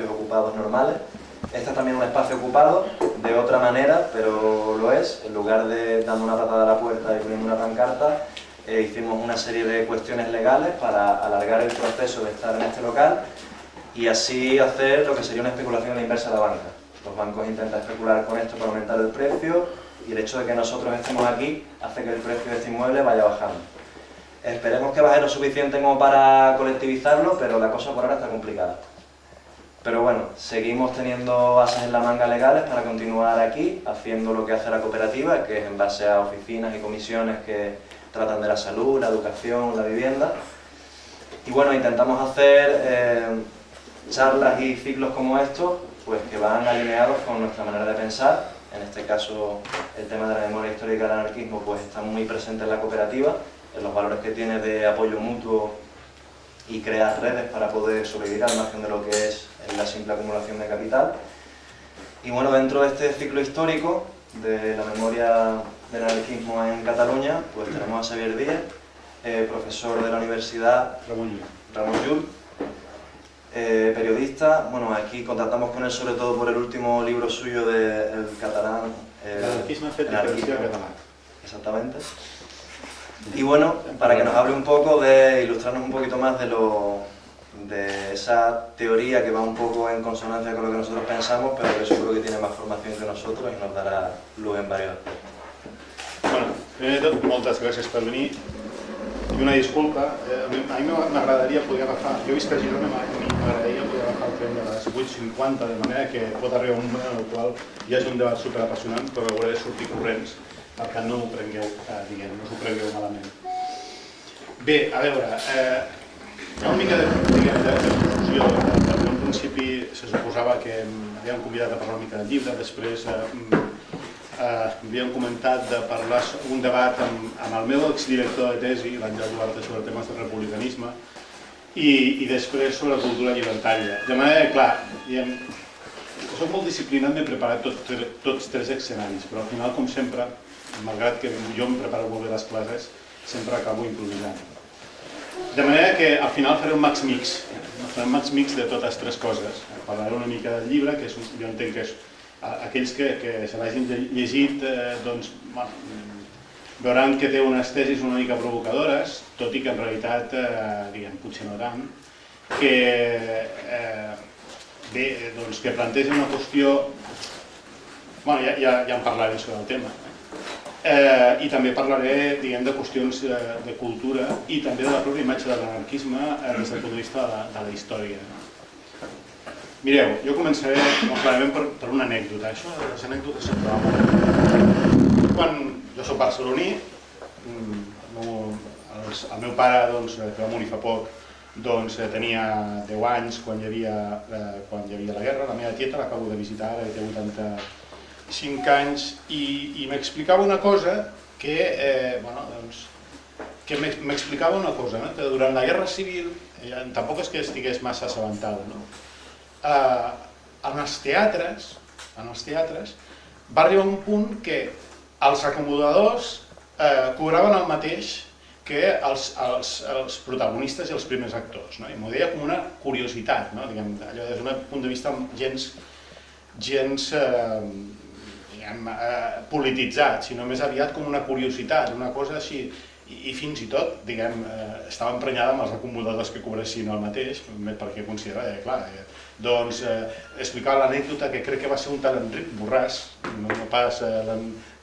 ocupados normales. Este es también un espacio ocupado, de otra manera, pero lo es. En lugar de dando una patada a la puerta y poniendo una pancarta, hicimos una serie de cuestiones legales para alargar el proceso de estar en este local y así hacer lo que sería una especulación a la inversa de la banca. Los bancos intentan especular con esto para aumentar el precio y el hecho de que nosotros estemos aquí hace que el precio de este inmueble vaya bajando. Esperemos que baje lo suficiente como para colectivizarlo, pero la cosa por ahora está complicada. Pero bueno, seguimos teniendo bases en la manga legales para continuar aquí, haciendo lo que hace la cooperativa, que es en base a oficinas y comisiones que tratan de la salud, la educación, la vivienda. Y bueno, intentamos hacer charlas y ciclos como estos, pues que van alineados con nuestra manera de pensar. En este caso, el tema de la memoria histórica del anarquismo pues está muy presente en la cooperativa, en los valores que tiene de apoyo mutuo y crear redes para poder sobrevivir al margen de lo que es la simple acumulación de capital. Y bueno, dentro de este ciclo histórico de la memoria del anarquismo en Cataluña, pues tenemos a Xavier Díez, profesor de la Universidad Ramon Llull, periodista. Bueno, aquí contactamos con él sobre todo por el último libro suyo de El catalán. L'anarquisme fet diferència català. Exactamente. Y bueno, para que nos hable un poco de ilustrarnos un poquito más de esa teoría que va un poco en consonancia con lo que nosotros pensamos, pero que seguro que tiene más formación que nosotros y nos dará luz en varios aspectos. Bueno, primer de tot, moltes gràcies per venir i una disculpa. A mi m'agradaria poder agafar, jo visc a Girona, m'agradaria poder agafar el tren de les 8:50, de manera que pot arribar un moment en el qual hi hagi un debat superapassionant, però hauré de sortir corrents. Per tant, no m'ho prengueu, no us ho prengueu malament. Bé, a veure, hi ha una mica de confusió. En un principi se suposava que m'havien convidat a parlar una mica del llibre, després m'havien comentat de parlar un debat amb el meu exdirector de tesi, l'Àngel Duarte, sobre temes de republicanisme, i després sobre cultura llibertària. De manera que, clar, soc molt disciplinat, m'he preparat tots tres escenaris, però al final, com sempre, malgrat que jo em preparo molt bé les classes, sempre acabo improvisant. De manera que al final faré un max mix de totes tres coses. Parlaré una mica del llibre, que jo entenc que aquells que se l'hagin llegit veuran que té unes tesis una mica provocadores, tot i que en realitat, potser no tant, que planteja una qüestió... Bueno, ja en parlaré sobre el tema. I també parlaré de qüestions de cultura i també de la pròpia imatge de l'anarquisme des del punt de vista de la història. Mireu, jo començaré clarament per una anècdota. Això, les anècdotes sempre va molt. Quan jo soc barceloní, el meu pare, que va morir fa poc, tenia 10 anys quan hi havia la guerra. La meva tieta l'acabo de visitar ara, té 85 anys, i m'explicava una cosa que m'explicava una cosa, que durant la Guerra Civil, tampoc és que estigués massa assabentada, en els teatres va arribar un punt que els acomodadors cobraven el mateix que els protagonistes i els primers actors, i m'ho deia com una curiositat, des d'un punt de vista gens polititzat, sinó més aviat com una curiositat, una cosa així, i fins i tot, estava emprenyada amb els acomodadors que cobressin el mateix, perquè considerava, clar, doncs explicava l'anècdota que crec que va ser un tal Enric Borràs, no pas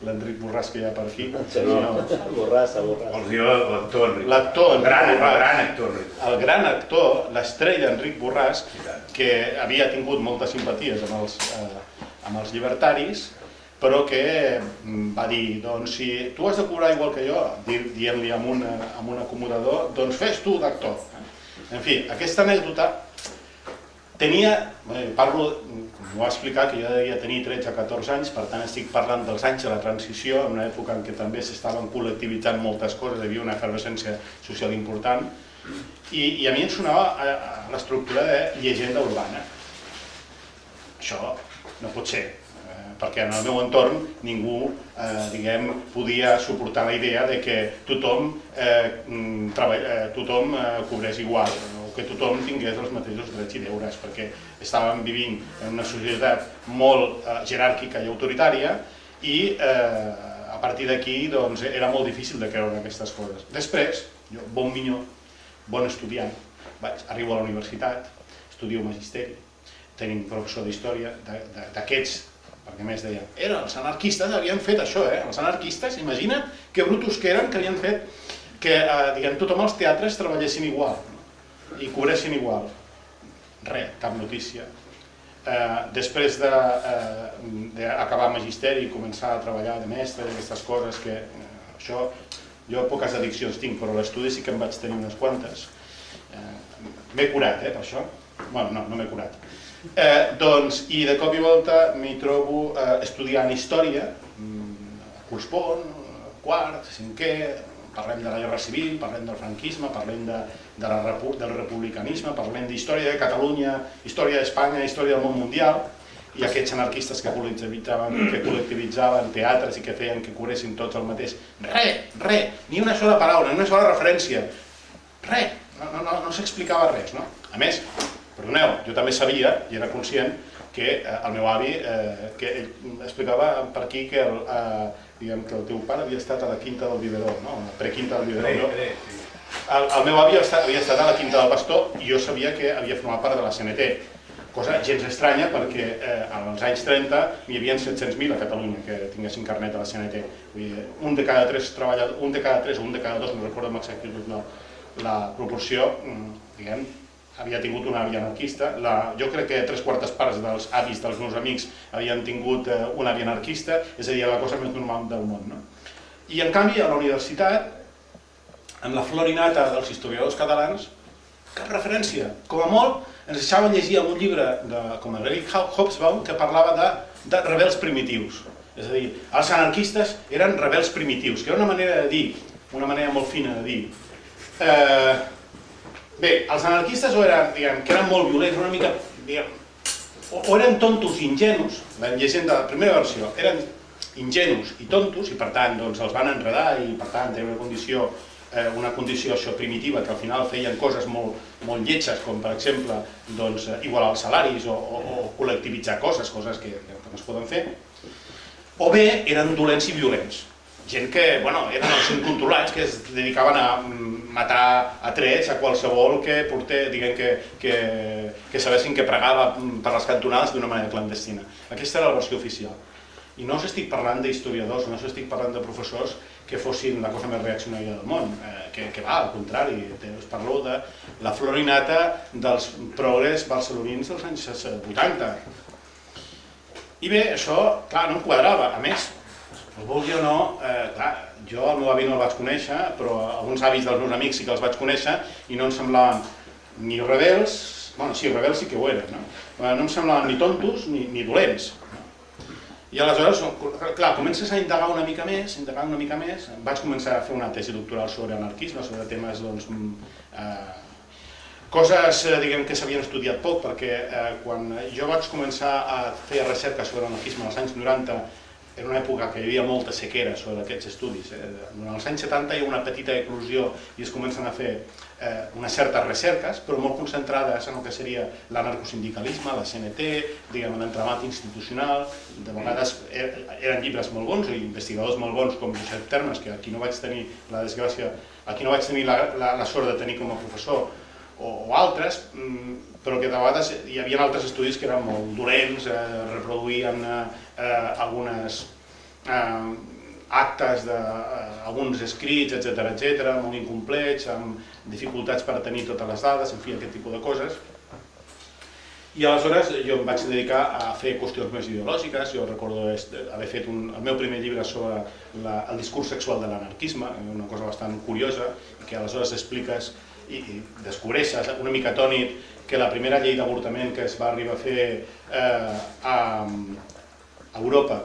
l'Enric Borràs que hi ha per aquí, Borràs. L'actor, el gran actor, l'estrella Enric Borràs, que havia tingut moltes simpaties amb els llibertaris, però que va dir, doncs si tu has de cobrar igual que jo, dient-li a un acomodador, doncs fes tu d'actor. En fi, aquesta anècdota tenia, m'ho va explicar que jo devia tenir 13 o 14 anys, per tant estic parlant dels anys de la transició, en una època en què també s'estaven col·lectivitzant moltes coses, hi havia una efervescència social important, i a mi em sonava l'estructura de llegenda urbana. Això no pot ser, perquè en el meu entorn ningú podia suportar la idea que tothom cobrés igual, o que tothom tingués els mateixos drets i deures, perquè estàvem vivint en una societat molt jeràrquica i autoritària i a partir d'aquí era molt difícil de creure aquestes coses. Després, jo, bon minyó, bon estudiant, arribo a la universitat, estudio magisteri, tenim professor d'història, d'aquests, perquè més deien, els anarquistes havien fet això, els anarquistes, imagina't que brutos que eren, que havien fet que tothom els teatres treballessin igual i cobressin igual. Res, cap notícia. Després d'acabar magisteri i començar a treballar de mestre i aquestes coses que això, jo poques addiccions tinc, però l'estudi sí que en vaig tenir unes quantes. M'he curat, per això. Bueno, no m'he curat. I de cop i volta m'hi trobo estudiant història, curs pont, quart, cinquè, parlem de la guerra civil, parlem del franquisme, parlem del republicanisme, parlem d'història de Catalunya, història d'Espanya, història del món mundial, i aquests anarquistes que col·lectivitzaven teatres i que feien que cobressin tots el mateix. Res, ni una sola paraula, ni una sola referència. Res, no s'explicava res. A més, perdoneu, jo també sabia i era conscient que el meu avi explicava per aquí que el teu pare havia estat a la Quinta del Biberó, la prequinta del Biberó. El meu avi havia estat a la Quinta del Pastor i jo sabia que havia format part de la CNT, cosa gens estranya perquè als anys 30 hi havia 700.000 a Catalunya que tinguessin carnet a la CNT. Un de cada tres treballadors, un de cada tres o un de cada dos, no recordo amb exactitud la proporció, diguem, havia tingut un avi anarquista. Jo crec que 3/4 parts dels avis dels meus amics havien tingut un avi anarquista, és a dir, la cosa més normal del món. I en canvi, a la universitat, amb la flor innata dels historiadors catalans, cap referència. Com a molt, ens deixava llegir un llibre com l'Eric Hobsbawm que parlava de rebels primitius. És a dir, els anarquistes eren rebels primitius, que era una manera de dir, una manera molt fina de dir. Bé, els anarquistes o eren, que eren molt violents, una mica, o eren tontos i ingenus, la llegenda de la primera versió, eren ingenus i tontos i per tant els van enredar i per tant tenen una condició primitiva que al final feien coses molt lletges com per exemple igualar els salaris o col·lectivitzar coses que no es poden fer, o bé eren dolents i violents. Gent que eren els incontrolats que es dedicaven a matar a trets a qualsevol que sabessin que pregava per les cantonades d'una manera clandestina. Aquesta era la versió oficial. I no us estic parlant d'historiadors, no us estic parlant de professors que fossin la cosa més reaccionària del món, que va, al contrari, us parlo de la flor innata dels progres barcelonins dels anys 80. I bé, això, clar, no em quadrava. A més, el vulgui o no, clar, jo el meu avi no el vaig conèixer, però alguns avis dels meus amics sí que els vaig conèixer i no em semblaven ni rebels, bueno, sí, rebels sí que ho eren, no em semblaven ni tontos ni dolents. I aleshores, clar, comences a indagar una mica més, vaig començar a fer una tesi doctoral sobre anarquisme, sobre temes, coses, diguem, que s'havien estudiat poc, perquè quan jo vaig començar a fer recerca sobre anarquisme als anys 90, era una època que hi havia molta sequera sobre aquests estudis. Durant els anys 70 hi ha una petita eclosió i es comencen a fer unes certes recerques, però molt concentrades en el que seria l'anarcosindicalisme, la CNT, diguem, l'entramat institucional. De vegades eren llibres molt bons i investigadors molt bons com Josep Termes, que aquí no vaig tenir la desgràcia, aquí no vaig tenir la sort de tenir com a professor, o altres, però que de vegades hi havia altres estudis que eren molt dolents, reproduïen algunes actes d'alguns escrits, etc., molt incomplets, amb dificultats per tenir totes les dades, en fi, aquest tipus de coses. I aleshores jo em vaig dedicar a fer qüestions més ideològiques. Jo recordo haver fet el meu primer llibre sobre el discurs sexual de l'anarquisme, una cosa bastant curiosa, que aleshores expliques i descobreixes una mica atònit que la primera llei d'avortament que es va arribar a fer a Europa,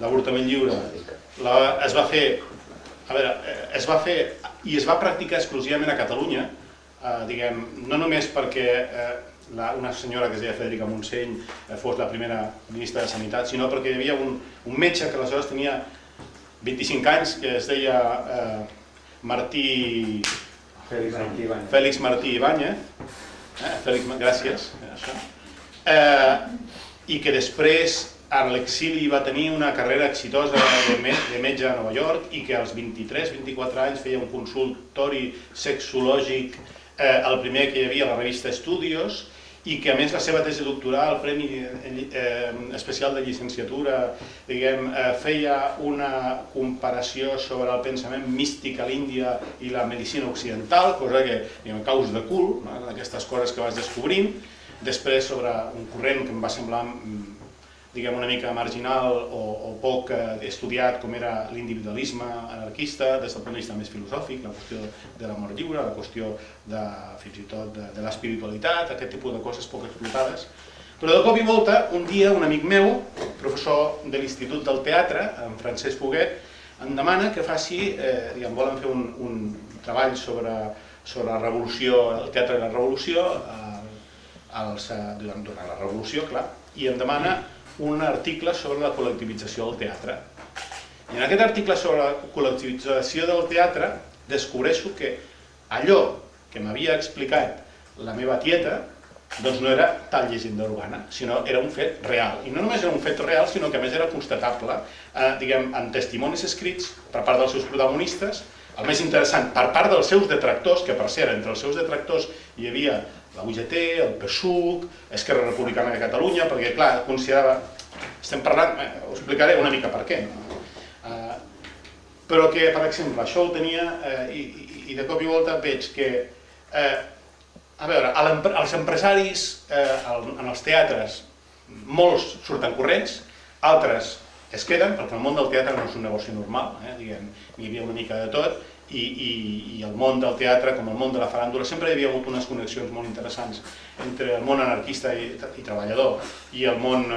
l'avortament lliure, es va fer i es va practicar exclusivament a Catalunya, diguem, no només perquè una senyora que es deia Federica Montseny fos la primera ministra de Sanitat, sinó perquè hi havia un metge que aleshores tenia 25 anys, que es deia Félix Martí Ibáñez, Fèlix, gràcies. I que després a l'exili va tenir una carrera exitosa de metge a Nova York i que als 23-24 anys feia un consultori sexològic, el primer que hi havia a la revista Estudios, i que a més la seva tesi doctoral, el Premi Especial de Llicenciatura, feia una comparació sobre el pensament místic a l'Índia i la medicina occidental, cosa que caus de cul, d'aquestes coses que vas descobrint. Després sobre un corrent que em va semblar una mica marginal o poc estudiat, com era l'individualisme anarquista des del punt de vista més filosòfic, la qüestió de la mort lliure, la qüestió fins i tot de l'espiritualitat, aquest tipus de coses poc explotades. Però de cop i volta, un dia, un amic meu, professor de l'Institut del Teatre, en Francesc Foguet, em demana que faci, volen fer un treball sobre la revolució, el teatre i la revolució, durant la revolució, clar, i em demana un article sobre la col·lectivització del teatre. I en aquest article sobre la col·lectivització del teatre descobreixo que allò que m'havia explicat la meva tieta doncs no era tal llegenda urbana, sinó era un fet real. I no només era un fet real, sinó que a més era constatable en testimonis escrits per part dels seus protagonistes, el més interessant, per part dels seus detractors, que per cert, entre els seus detractors hi havia la UGT, el PSUC, Esquerra Republicana de Catalunya, perquè, clar, considerava... Estem parlant... Ho explicaré una mica per què. Però que, per exemple, això ho tenia i de cop i volta veig que... A veure, els empresaris en els teatres, molts surten corrents, altres es queden, perquè el món del teatre no és un negoci normal, hi havia una mica de tot, i el món del teatre, com el món de la faràndula, sempre hi havia hagut unes connexions molt interessants entre el món anarquista i treballador i el món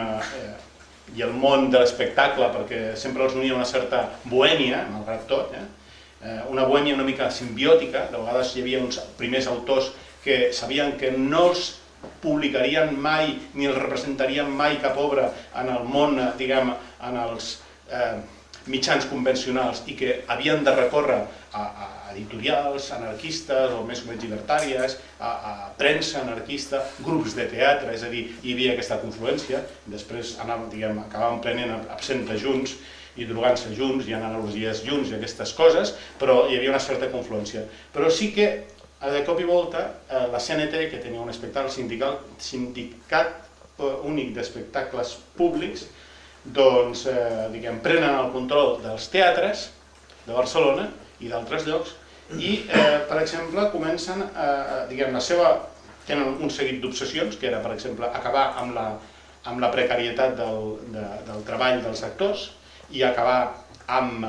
de l'espectacle, perquè sempre els unia una certa bohèmia, malgrat tot, una bohèmia una mica simbiòtica. De vegades hi havia uns primers autors que sabien que no els publicarien mai ni els representarien mai cap obra en el món, en els mitjans convencionals, i que havien de recórrer a editorials anarquistes o més o menys llibertàries, a premsa anarquista, grups de teatre, és a dir, hi havia aquesta confluència. Després acabàvem prenent absenta junts i drogant-se junts i anant a orgies junts i aquestes coses, però hi havia una certa confluència. Però sí que de cop i volta la CNT, que tenia un espectacle Sindicat Únic d'Espectacles Públics, doncs prenen el control dels teatres de Barcelona i d'altres llocs i, per exemple, comencen tenen un seguit d'obsessions, que era, per exemple, acabar amb la precarietat del treball dels actors i acabar amb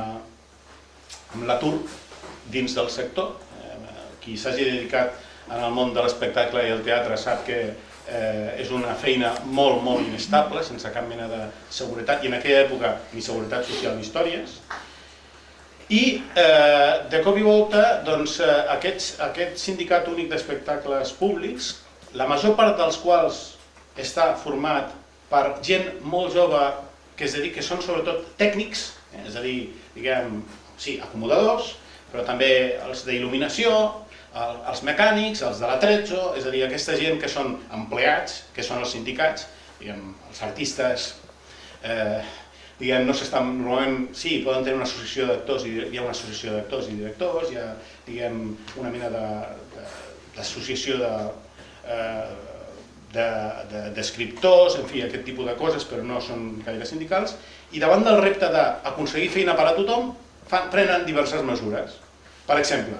l'atur dins del sector. Qui s'hagi dedicat al món de l'espectacle i el teatre sap que és una feina molt, molt inestable, sense cap mena de seguretat, i en aquella època ni seguretat social ni històries. I de cop i volta, aquest Sindicat Únic d'Espectacles Públics, la major part dels quals està format per gent molt jove que són sobretot tècnics, és a dir, sí, acomodadors, però també els d'il·luminació, els mecànics, els de l'Atrezzo, és a dir, aquesta gent que són empleats, que són els sindicats, els artistes, no s'estan, normalment, sí, poden tenir una associació d'actors, hi ha una associació d'actors i directors, hi ha una mena d'associació d'escriptors, en fi, aquest tipus de coses, però no són gaire sindicals, i davant del repte d'aconseguir feina per a tothom, prenen diverses mesures. Per exemple,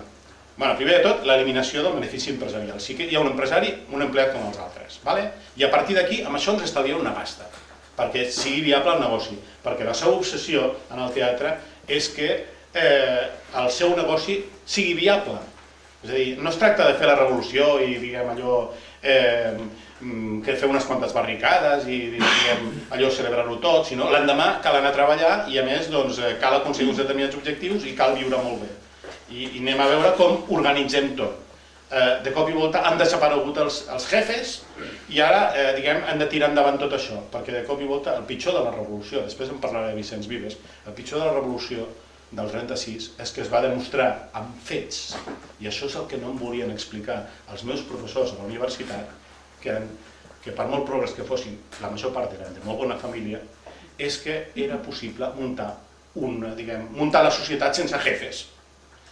primer de tot, l'eliminació del benefici empresarial. Sí que hi ha un empresari, un empleat com els altres. I a partir d'aquí, amb això ens estalviem una pasta, perquè sigui viable el negoci. Perquè la seva obsessió en el teatre és que el seu negoci sigui viable. És a dir, no es tracta de fer la revolució i, allò, que fer unes quantes barricades i, allò, celebrar-ho tot, sinó l'endemà cal anar a treballar i, a més, cal aconseguir uns determinats objectius i cal viure molt bé. I anem a veure com organitzem tot. De cop i volta han desaparegut els jefes i ara hem de tirar endavant tot això, perquè de cop i volta el pitjor de la revolució, després en parlaré de Vicenç Vives, el pitjor de la revolució del 36 és que es va demostrar amb fets, i això és el que no em volien explicar els meus professors a la universitat, que per molt progrés que fossin, la major part eren de molt bona família, és que era possible muntar la societat sense jefes.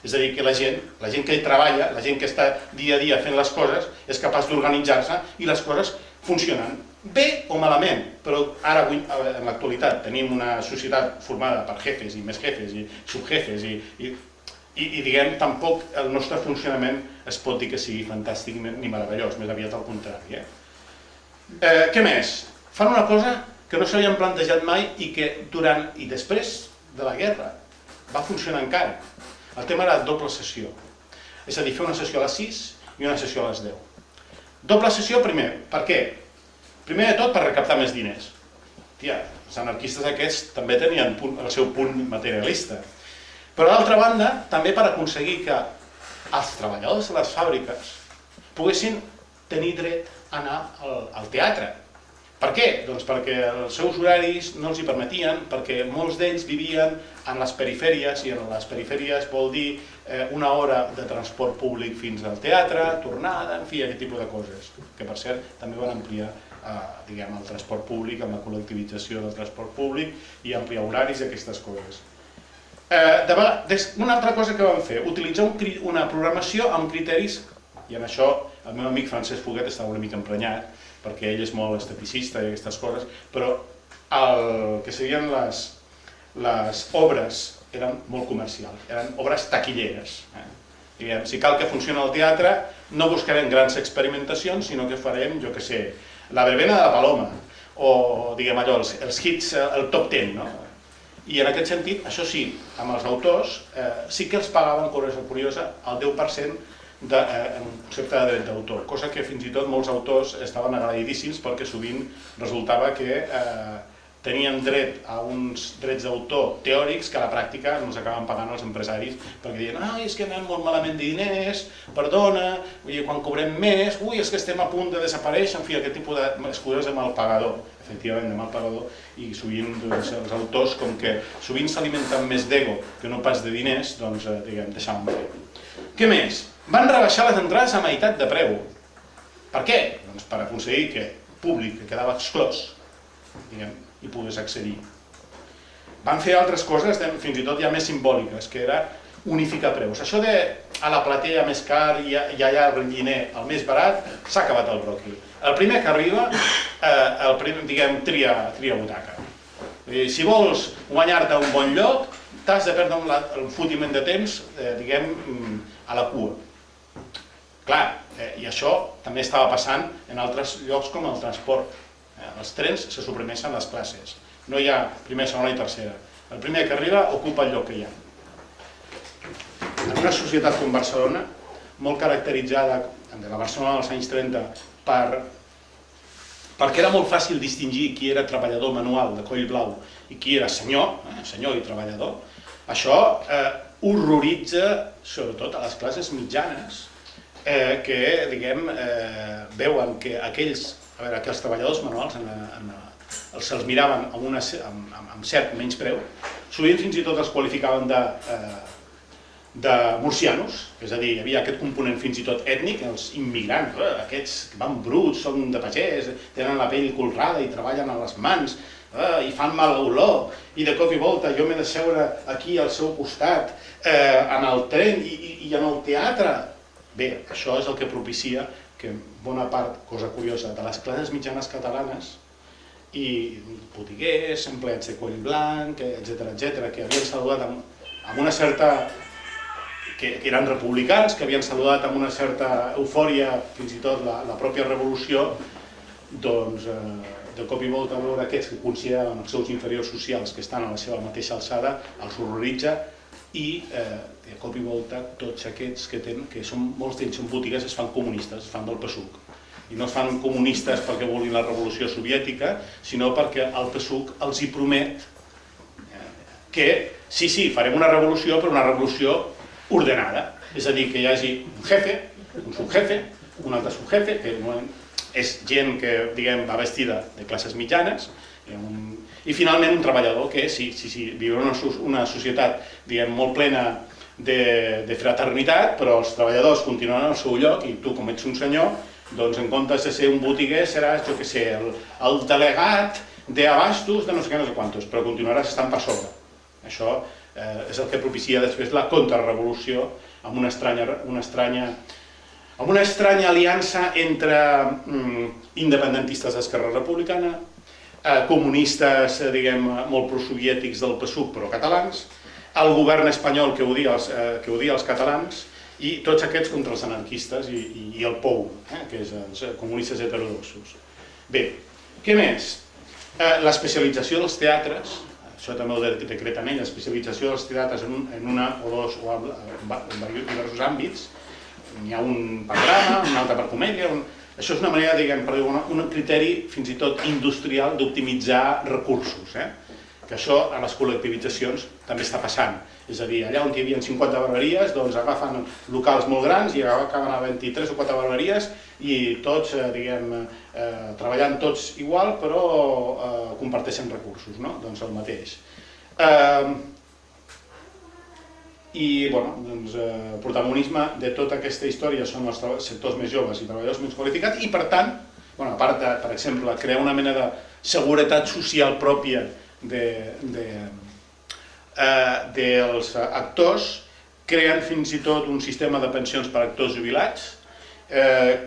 És a dir, que la gent que hi treballa, la gent que està dia a dia fent les coses, és capaç d'organitzar-se i les coses funcionen bé o malament, però ara en l'actualitat tenim una societat formada per jefes i més jefes i subjefes i diguem, tampoc el nostre funcionament es pot dir que sigui fantàstic ni meravellós, més aviat al contrari. Què més? Fan una cosa que no s'havien plantejat mai i que durant i després de la guerra va funcionar encara. El tema era doble sessió, és a dir, fer una sessió a les 6 i una sessió a les 10. Doble sessió primer, per què? Primer de tot per recaptar més diners. Tia, els anarquistes aquests també tenien el seu punt materialista. Però d'altra banda, també per aconseguir que els treballadors de les fàbriques poguessin tenir dret a anar al teatre. Per què? Doncs perquè els seus horaris no els hi permetien, perquè molts d'ells vivien en les perifèries, i en les perifèries vol dir una hora de transport públic fins al teatre, tornada, en fi, aquest tipus de coses. Que, per cert, també van ampliar el transport públic, amb la col·lectivització del transport públic i ampliar horaris i aquestes coses. Una altra cosa que van fer, utilitzar una programació amb criteris, i en això el meu amic Francesc Foguet estava una mica emprenyat, perquè ell és molt esteticista i aquestes coses, però el que serien les obres eren molt comercials, eren obres taquilleres. Si cal que funcioni el teatre, no buscarem grans experimentacions, sinó que farem, jo què sé, la verbena de la Paloma, o diguem allò, els hits, el top 10, no? I en aquest sentit, això sí, amb els autors, sí que els pagaven, cosa curiosa, el 10% en concepte de dret d'autor, cosa que fins i tot molts autors estaven agraïdíssims perquè sovint resultava que tenien dret a uns drets d'autor teòrics que a la pràctica no els acaben pagant els empresaris perquè diuen, és que anem molt malament de diners, perdona, quan cobrem més, és que estem a punt de desaparèixer, en fi, aquest tipus d'excuses de mal pagador, efectivament de mal pagador, i sovint els autors, com que sovint s'alimenten més d'ego que no pas de diners, doncs deixaven fer. Què més? Van rebaixar les entrades a meitat de preu. Per què? Doncs per aconseguir que el públic que quedava exclòs hi pogués accedir. Van fer altres coses, fins i tot ja més simbòliques, que era unificar preus. Això de a la platea més car i allà al lliner el més barat, s'ha acabat el bròquil. El primer que arriba, tria butaca. Si vols guanyar-te un bon lloc, t'has de perdre el fotiment de temps, a la cua. Clar, i això també estava passant en altres llocs com el transport. Els trens se suprimeixen les classes. No hi ha primera, segona i tercera. El primer que arriba ocupa el lloc que hi ha. En una societat com Barcelona, molt caracteritzada, de la Barcelona dels anys 30, perquè era molt fàcil distingir qui era treballador manual de coll blau i qui era senyor i treballador, això horroritza sobretot a les classes mitjanes que veuen que els treballadors manuals se'ls miraven amb cert menyspreu, sovint fins i tot els qualificaven de murcianos, és a dir, hi havia aquest component fins i tot ètnic, els immigrants, aquests van bruts, són de pagès, tenen la pell colrada i treballen a les mans, i fan mala olor, i de cop i volta jo m'he de seure aquí al seu costat, en el tren i en el teatre. Bé, això és el que propicia que bona part, cosa curiosa, de les classes mitjanes catalanes i botiguers, empleats de coll blanc, etc., que havien saludat amb una certa... que eren republicans, que havien saludat amb una certa eufòria, fins i tot la pròpia revolució, doncs de cop i volta veure aquests que consideraven els seus inferiors socials que estan a la seva mateixa alçada, els horroritza i de cop i volta tots aquests que són molts d'ells són botiguers es fan comunistes, es fan del PSUC. I no es fan comunistes perquè vulguin la revolució soviètica, sinó perquè el PSUC els hi promet que sí, farem una revolució, però una revolució ordenada. És a dir, que hi hagi un jefe, un subjefe, un altre subjefe, que és gent que va vestida de classes mitjanes, I finalment un treballador que sí, viu en una societat molt plena de fraternitat, però els treballadors continuen al seu lloc i tu, com ets un senyor, doncs en comptes de ser un botiguer seràs, jo què sé, el delegat d'abastos de no sé què, no sé quantos, però continuaràs estant per sobre. Això és el que propicia després la contrarrevolució amb una estranya aliança entre independentistes d'Esquerra Republicana, comunistes, diguem, molt prosoviètics del PSUV, però catalans, el govern espanyol que odia els catalans i tots aquests contra els anarquistes i el POU, que és els comunistes heterodoxos. Bé, què més? L'especialització dels teatres, això també ho decreten ells, l'especialització dels teatres en una o dos o en diversos àmbits. Hi ha un per drama, un altre per comèdia. Això és una manera, diguem, un criteri fins i tot industrial d'optimitzar recursos. Que això a les col·lectivitzacions també està passant. És a dir, allà on hi havia 50 barberies, doncs agafen locals molt grans i acaben a 23 o 4 barberies i tots, diguem, treballant tots igual, però comparteixen recursos, no? Doncs el mateix. I, bueno, doncs, el protagonisme de tota aquesta història són els sectors més joves i treballadors més qualificats i, per tant, a part de, per exemple, crear una mena de seguretat social pròpia dels actors, creen fins i tot un sistema de pensions per a actors jubilats,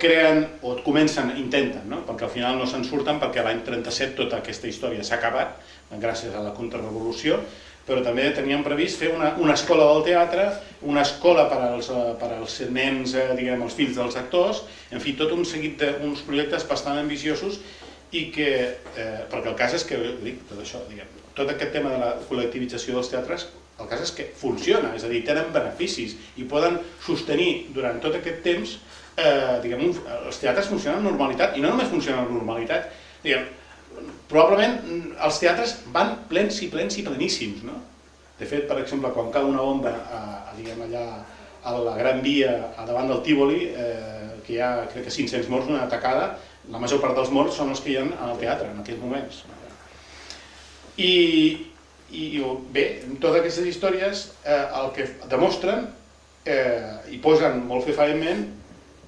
creen, o intenten, perquè al final no se'n surten, perquè l'any 37 tota aquesta història s'ha acabat, gràcies a la contrarrevolució, però també teníem previst fer una escola del teatre, una escola per als nens, diguem, els fills dels actors, en fi, tot un seguit d'uns projectes bastant ambiciosos i que, perquè el cas és que, dic, tot això, diguem, tot aquest tema de la col·lectivització dels teatres, el cas és que funciona, és a dir, tenen beneficis i poden sostenir durant tot aquest temps, diguem, els teatres funcionen amb normalitat, i no només funcionen amb normalitat, diguem, probablement els teatres van plens i pleníssims, no? De fet, per exemple, quan cau una bomba, diguem, allà a la Gran Via, davant del Tívoli, que hi ha, crec que 500 morts, una atacada, la major part dels morts són els que hi ha al teatre en aquells moments. I bé, totes aquestes històries el que demostren i posen molt fefaentment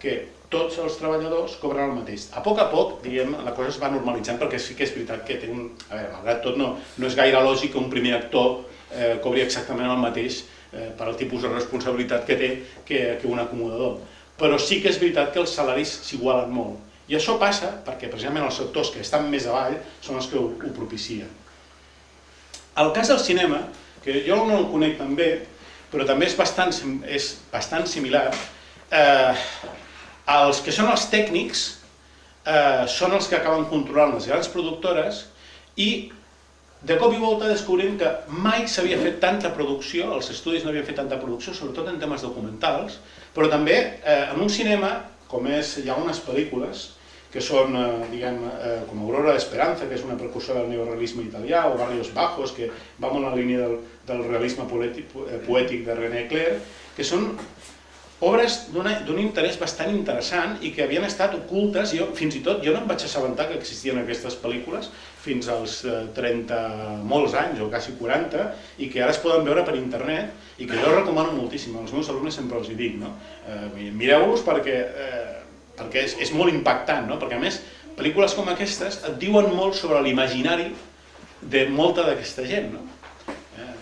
que tots els treballadors cobren el mateix. A poc, diguem, la cosa es va normalitzant perquè sí que és veritat que té un... A veure, malgrat tot no és gaire lògic que un primer actor cobri exactament el mateix per al tipus de responsabilitat que té que un acomodador. Però sí que és veritat que els salaris s'igualen molt. I això passa perquè precisament els sectors que estan més avall són els que ho propicien. El cas del cinema, que jo no el conec tan bé, però també és bastant similar, els que són els tècnics són els que acaben controlant les grans productores i de cop i volta descobrim que mai s'havia fet tanta producció, els estudis no havien fet tanta producció, sobretot en temes documentals, però també en un cinema, com hi ha unes pel·lícules que són, diguem, com Aurora d'Esperanza, que és una precursora del neorealisme italià, o Barrios Bajos, que va molt en la línia del realisme poètic de René Clair, que són obres d'un interès bastant interessant i que havien estat ocultes. Fins i tot jo no em vaig assabentar que existien aquestes pel·lícules fins als 30 molts anys, o quasi 40, i que ara es poden veure per internet i que jo recomano moltíssim. Als meus alumnes sempre els hi dic, mireu-los perquè és molt impactant, perquè a més, pel·lícules com aquestes et diuen molt sobre l'imaginari de molta d'aquesta gent.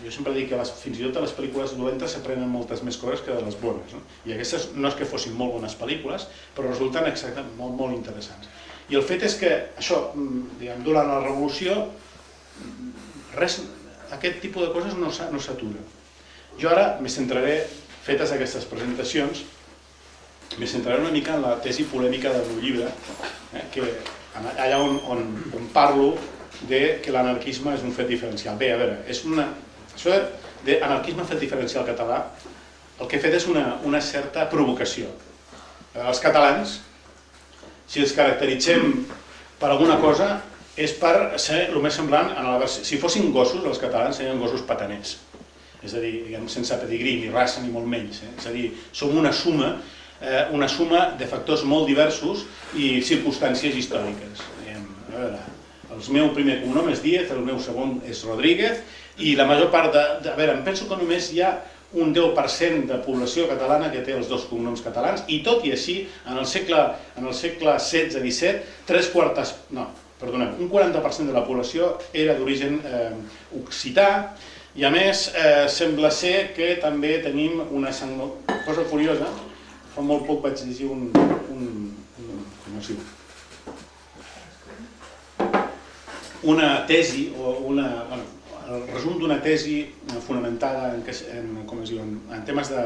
Jo sempre dic que fins i tot de les pel·lícules dolentes s'aprenen moltes més coses que de les bones. I aquestes no és que fossin molt bones pel·lícules, però resulten exactament molt interessants. I el fet és que això, durant la revolució, aquest tipus de coses no s'atura. Jo ara me centraré, fetes aquestes presentacions, me centraré una mica en la tesi polèmica del meu llibre, allà on parlo que l'anarquisme és un fet diferencial. Bé, a veure, això d'anarquisme fet diferencial català, el que he fet és una certa provocació. Els catalans, si els caracteritzem per alguna cosa, és per ser el més semblant, si fossin gossos, els catalans serien gossos pataners. És a dir, sense pedigrí, ni raça, ni molt menys. És a dir, som una suma de factors molt diversos i circumstàncies històriques. A veure, El meu primer cognom és Díez, el meu segon és Rodríguez, i la major part de... A veure, em penso que només hi ha un 10% de població catalana que té els dos cognoms catalans, i tot i així, en el segle XVI-XVII, un 40% de la població era d'origen occità, i a més sembla ser que també tenim una cosa curiosa. Fa molt poc vaig llegir una tesi, o el resum d'una tesi fonamentada en temes de...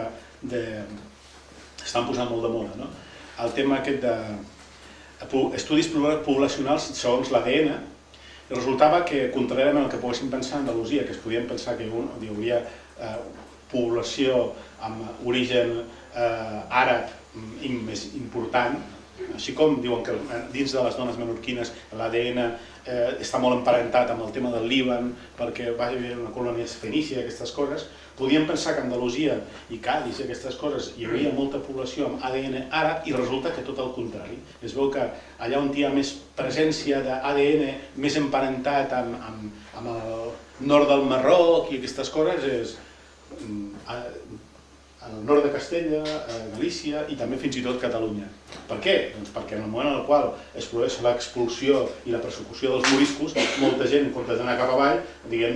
estan posant molt de moda, no? El tema aquest d'estudis poblacionals segons l'ADN, i resultava que, contràriament al que poguéssim pensar a Andalusia, que es podien pensar que hi hauria població amb origen àrab més important, així com diuen que dins de les dones menorquines l'ADN està molt emparentat amb el tema del Líban perquè va haver una colònia fenícia i aquestes coses, podíem pensar que a Andalusia i Cádiz i aquestes coses hi havia molta població amb ADN àrab i resulta que tot el contrari. Es veu que allà on hi ha més presència d'ADN més emparentat amb el nord del Marroc i aquestes coses és al nord de Castella, Galícia i també fins i tot Catalunya. Per què? Doncs perquè en el moment en el qual es produeix l'expulsió i la persecució dels moriscos, molta gent, en comptes d'anar cap avall,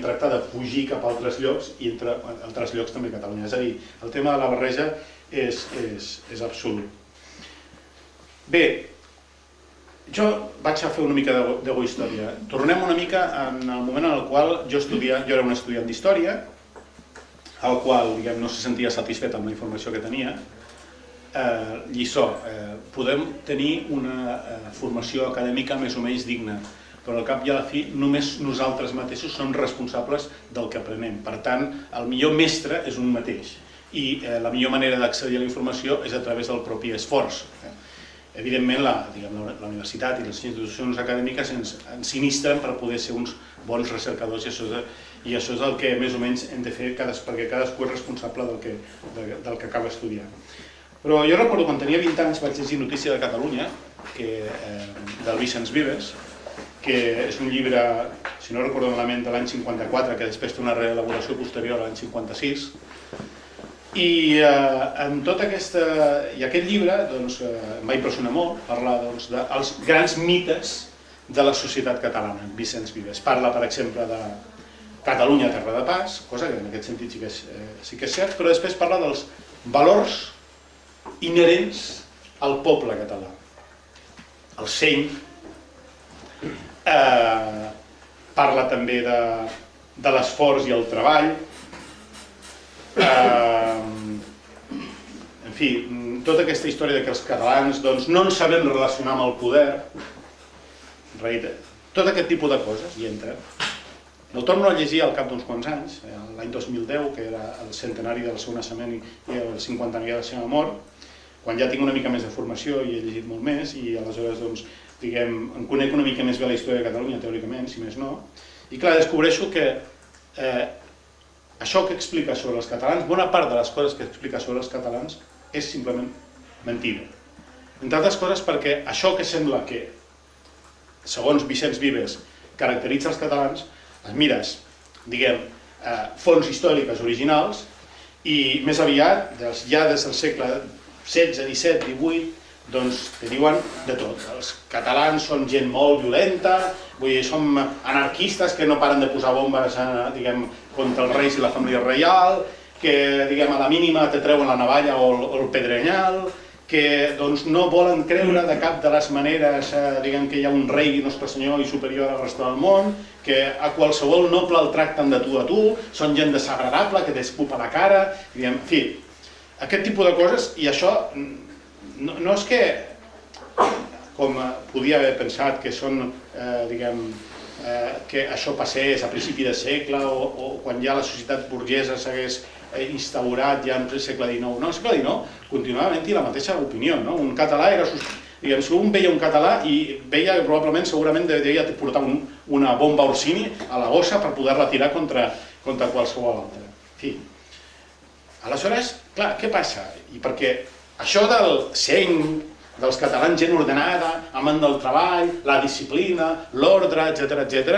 tracta de fugir cap a altres llocs i entre altres llocs també Catalunya. És a dir, el tema de la barreja és absolut. Bé, jo vaig a fer una mica d'egohistòria. Tornem una mica en el moment en el qual jo era un estudiant d'història, el qual no se sentia satisfet amb la informació que tenia. Lliçó, podem tenir una formació acadèmica més o menys digna, però al cap i a la fi només nosaltres mateixos som responsables del que aprenem. Per tant, el millor mestre és un mateix i la millor manera d'accedir a la informació és a través del propi esforç. Evidentment, la universitat i les institucions acadèmiques ens sinistren per poder ser uns bons recercadors i això és el que més o menys hem de fer perquè cadascú és responsable del que acaba estudiant. Però jo recordo quan tenia 20 anys vaig llegir Notícia de Catalunya del Vicenç Vives, que és un llibre, si no recordo malament, de l'any 54, que després té una reelaboració posterior a l'any 56. I aquest llibre em va impressionar molt, parlar dels grans mites de la societat catalana, Vicenç Vives. Parla, per exemple, de Catalunya, terra de pas, cosa que en aquest sentit sí que és cert, però després parla dels valors inherents al poble català. El seny, parla també de l'esforç i el treball, en fi, tota aquesta història que els catalans no ens sabem relacionar amb el poder, tot aquest tipus de coses hi entra. El torno a llegir al cap d'uns quants anys, l'any 2010, que era el centenari del seu naixement i el 50 aniversari de la seva mort, quan ja tinc una mica més de formació i he llegit molt més i aleshores, em conec una mica més bé la història de Catalunya, teòricament, si més no, i clar, descobreixo que això que explica sobre els catalans, bona part de les coses que explica sobre els catalans és simplement mentida. Entre altres coses perquè això que sembla que, segons Vicenç Vives, caracteritza els catalans, es mires, fonts històriques originals i més aviat, ja des del segle XVI, XVII, XVIII, te diuen de tot. Els catalans són gent molt violenta, som anarquistes que no paren de posar bombes contra els reis i la família reial, que a la mínima te treuen la navalla o el pedrenyal, que no volen creure de cap de les maneres que hi ha un rei nostre senyor i superior al resta del món, que a qualsevol noble el tracten de tu a tu, són gent desagradable, que t'escupa la cara, en fi, aquest tipus de coses, i això no és que, com podia haver pensat, que són, que això passés a principi de segle o quan ja la societat burgesa s'hagués instaurat ja en el segle XIX. No, al segle XIX continuava havent-hi la mateixa opinió. Un català era... Si un veia un català i veia que probablement, segurament, devia portar una bomba Orsini a la bossa per poder-la tirar contra qualsevol altre. En fi. Aleshores, clar, què passa? I perquè això del seny, dels catalans gent ordenada, amant del treball, la disciplina, l'ordre, etc.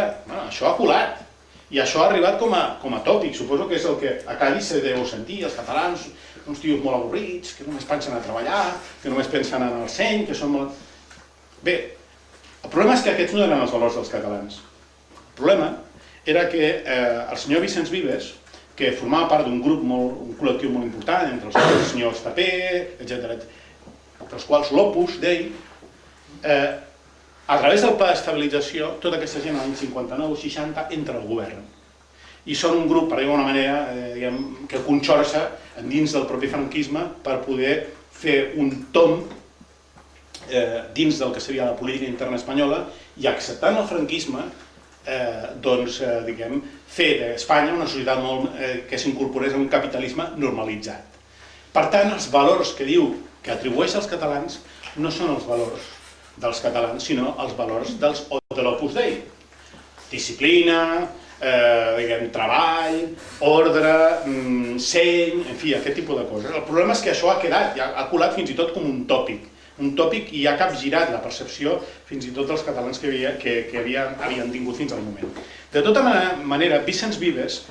Això ha colat. I això ha arribat com a tòpic. Suposo que és el que a Cádiz se deu sentir, els catalans, uns tios molt avorrits, que només pensen a treballar, que només pensen en el seny, que són molt... Bé, el problema és que aquests no eren els valors dels catalans. El problema era que el senyor Vicenç Vives, que formava part d'un grup, un col·lectiu molt important, entre els quals el senyor Estapé, etc., entre els quals l'Opus d'ell, a través del pla d'estabilització, tota aquesta gent l'any 59-60 entra al govern. I són un grup, per dir-ho d'una manera, que conxorça dins del propi franquisme per poder fer un tomb dins del que seria la política interna espanyola i acceptant el franquisme fer d'Espanya una societat que s'incorporés a un capitalisme normalitzat. Per tant, els valors que diu que atribueix als catalans no són els valors dels catalans, sinó els valors de l'Opus Dei. Disciplina, treball, ordre, seny, en fi, aquest tipus de coses. El problema és que això ha quedat, ha colat fins i tot com un tòpic i ha capgirat la percepció fins i tot dels catalans que havien tingut fins al moment. De tota manera, Vicenç Vives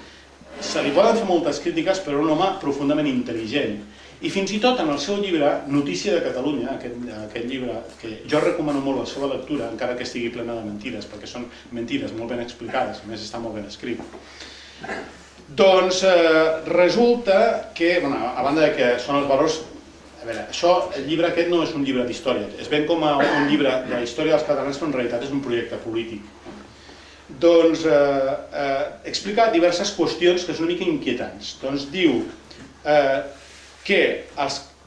se li poden fer moltes crítiques, però un home profundament intel·ligent. I fins i tot en el seu llibre Notícia de Catalunya, aquest llibre que jo recomano molt la seva lectura, encara que estigui plena de mentides, perquè són mentides molt ben explicades, a més està molt ben escrit. Doncs resulta que, a banda que són els valors... A veure, el llibre aquest no és un llibre d'història, es ven com un llibre de la història dels catalans, però en realitat és un projecte polític. Doncs explica diverses qüestions que són una mica inquietants. Doncs diu que,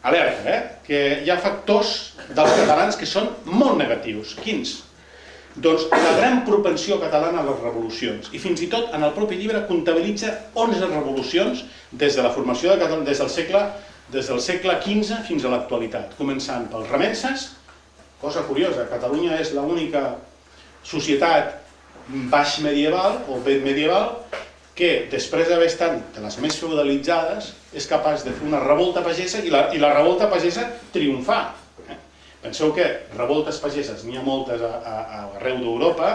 alerta, que hi ha factors dels catalans que són molt negatius. Quins? Doncs la gran propensió catalana a les revolucions. I fins i tot en el propi llibre comptabilitza 11 revolucions des de la formació de Catalunya, des del segle XV fins a l'actualitat, començant pels remences, cosa curiosa, Catalunya és l'única societat baix medieval o ben medieval que després d'haver estat de les més feudalitzades és capaç de fer una revolta pagesa i la revolta pagesa triomfar. Penseu que revoltes pageses n'hi ha moltes arreu d'Europa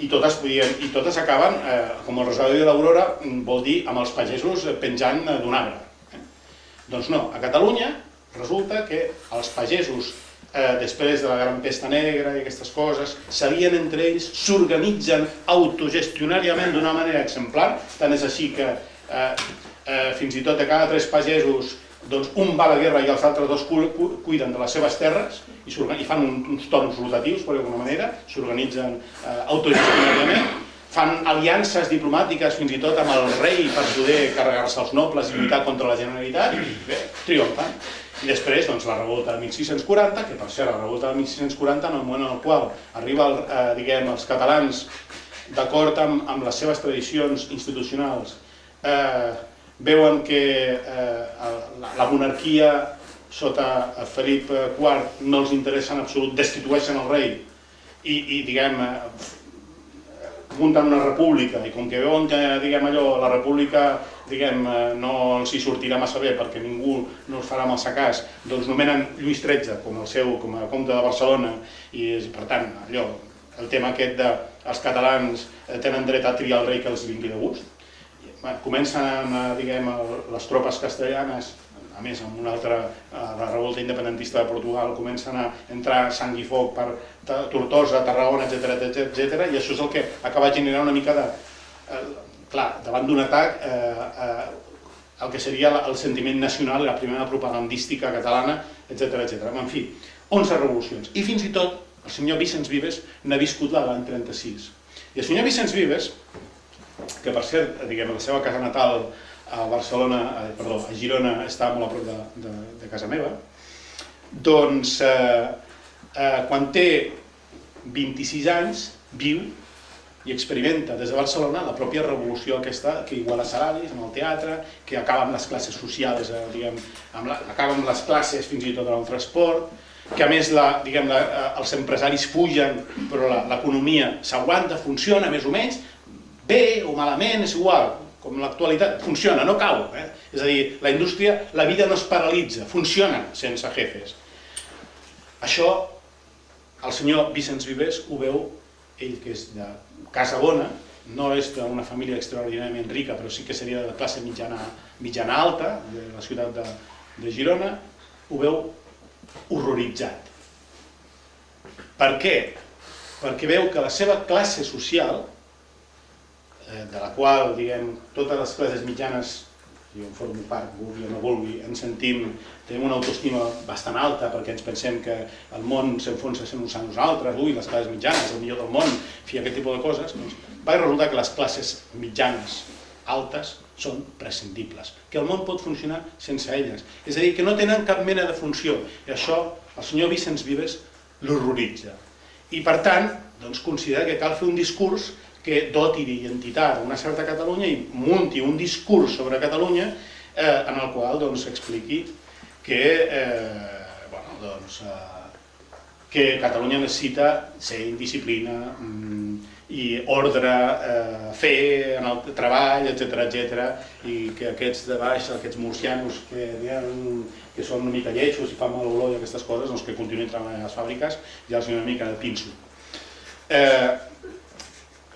i totes acaben, com el Rosari de l'Aurora, vol dir amb els pagesos penjant d'un arbre. Doncs no, a Catalunya resulta que els pagesos, després de la Gran Pesta Negra i aquestes coses, s'alien entre ells, s'organitzen autogestionàriament d'una manera exemplar, tant és així que fins i tot de cada 3 pagesos un va a la guerra i els altres 2 cuiden de les seves terres i fan uns torns rotatius, per d'alguna manera, s'organitzen autogestionàriament, fan aliances diplomàtiques fins i tot amb el rei per poder carregar-se els nobles i lluitar contra la Generalitat, i bé, triomfen. I després, la revolta de 1640, que per cert, la revolta de 1640, en el moment en el qual arriben, els catalans, d'acord amb les seves tradicions institucionals, veuen que la monarquia sota Felip IV no els interessa en absolut, destitueixen el rei i munten una república, i com que veuen que la república no els hi sortirà massa bé perquè ningú no els farà massa cas, doncs nomenen Lluís XIII com a comte de Barcelona i per tant el tema aquest de els catalans tenen dret a triar el rei que els vingui de gust. Comencen les tropes castellanes, a més amb una altra, la revolta independentista de Portugal, comencen a entrar sang i foc per Tortosa, Tarragona, etc. I això és el que acaba generant una mica de... Clar, davant d'un atac, el que seria el sentiment nacional, la primera propagandística catalana, etc. En fi, 11 revolucions. I fins i tot el senyor Vicenç Vives n'ha viscut l'any 36. I el senyor Vicenç Vives, que per cert, la seva casa natal a Girona està molt a prop de casa meva, doncs quan té 26 anys viu i experimenta des de Barcelona la pròpia revolució aquesta que iguala salaris amb el teatre, que acaba amb les classes socials, acaba amb les classes fins i tot en el transport, que a més els empresaris fugen però l'economia s'aguanta, funciona més o menys, bé o malament, és igual, com l'actualitat, funciona, no cau. És a dir, la indústria, la vida no es paralitza, funciona sense jefes. Això, el senyor Vicenç Vives ho veu, ell que és de Casa Bona, no és d'una família extraordinàriament rica, però sí que seria de classe mitjana alta, de la ciutat de Girona, ho veu horroritzat. Per què? Perquè veu que la seva classe social, de la qual, diguem, totes les classes mitjanes, jo en formo part, vulgui o no vulgui, ens sentim, tenim una autoestima bastant alta perquè ens pensem que el món s'enfonsa sense nosaltres, ui, les classes mitjanes, el millor del món, fi, aquest tipus de coses, doncs va resultar que les classes mitjanes altes són prescindibles, que el món pot funcionar sense elles, és a dir, que no tenen cap mena de funció, i això el senyor Vicenç Vives l'horroritza. I per tant, doncs, considera que cal fer un discurs que doti d'identitat a una certa Catalunya i munti un discurs sobre Catalunya en el qual expliqui que Catalunya necessita ser indisciplina i ordre, fer en el treball, etc. I que aquests de baix, aquests murcianos que són una mica lletjos i fan mal olor i aquestes coses, que continuïn treballant a les fàbriques, ja els donen una mica de pinso.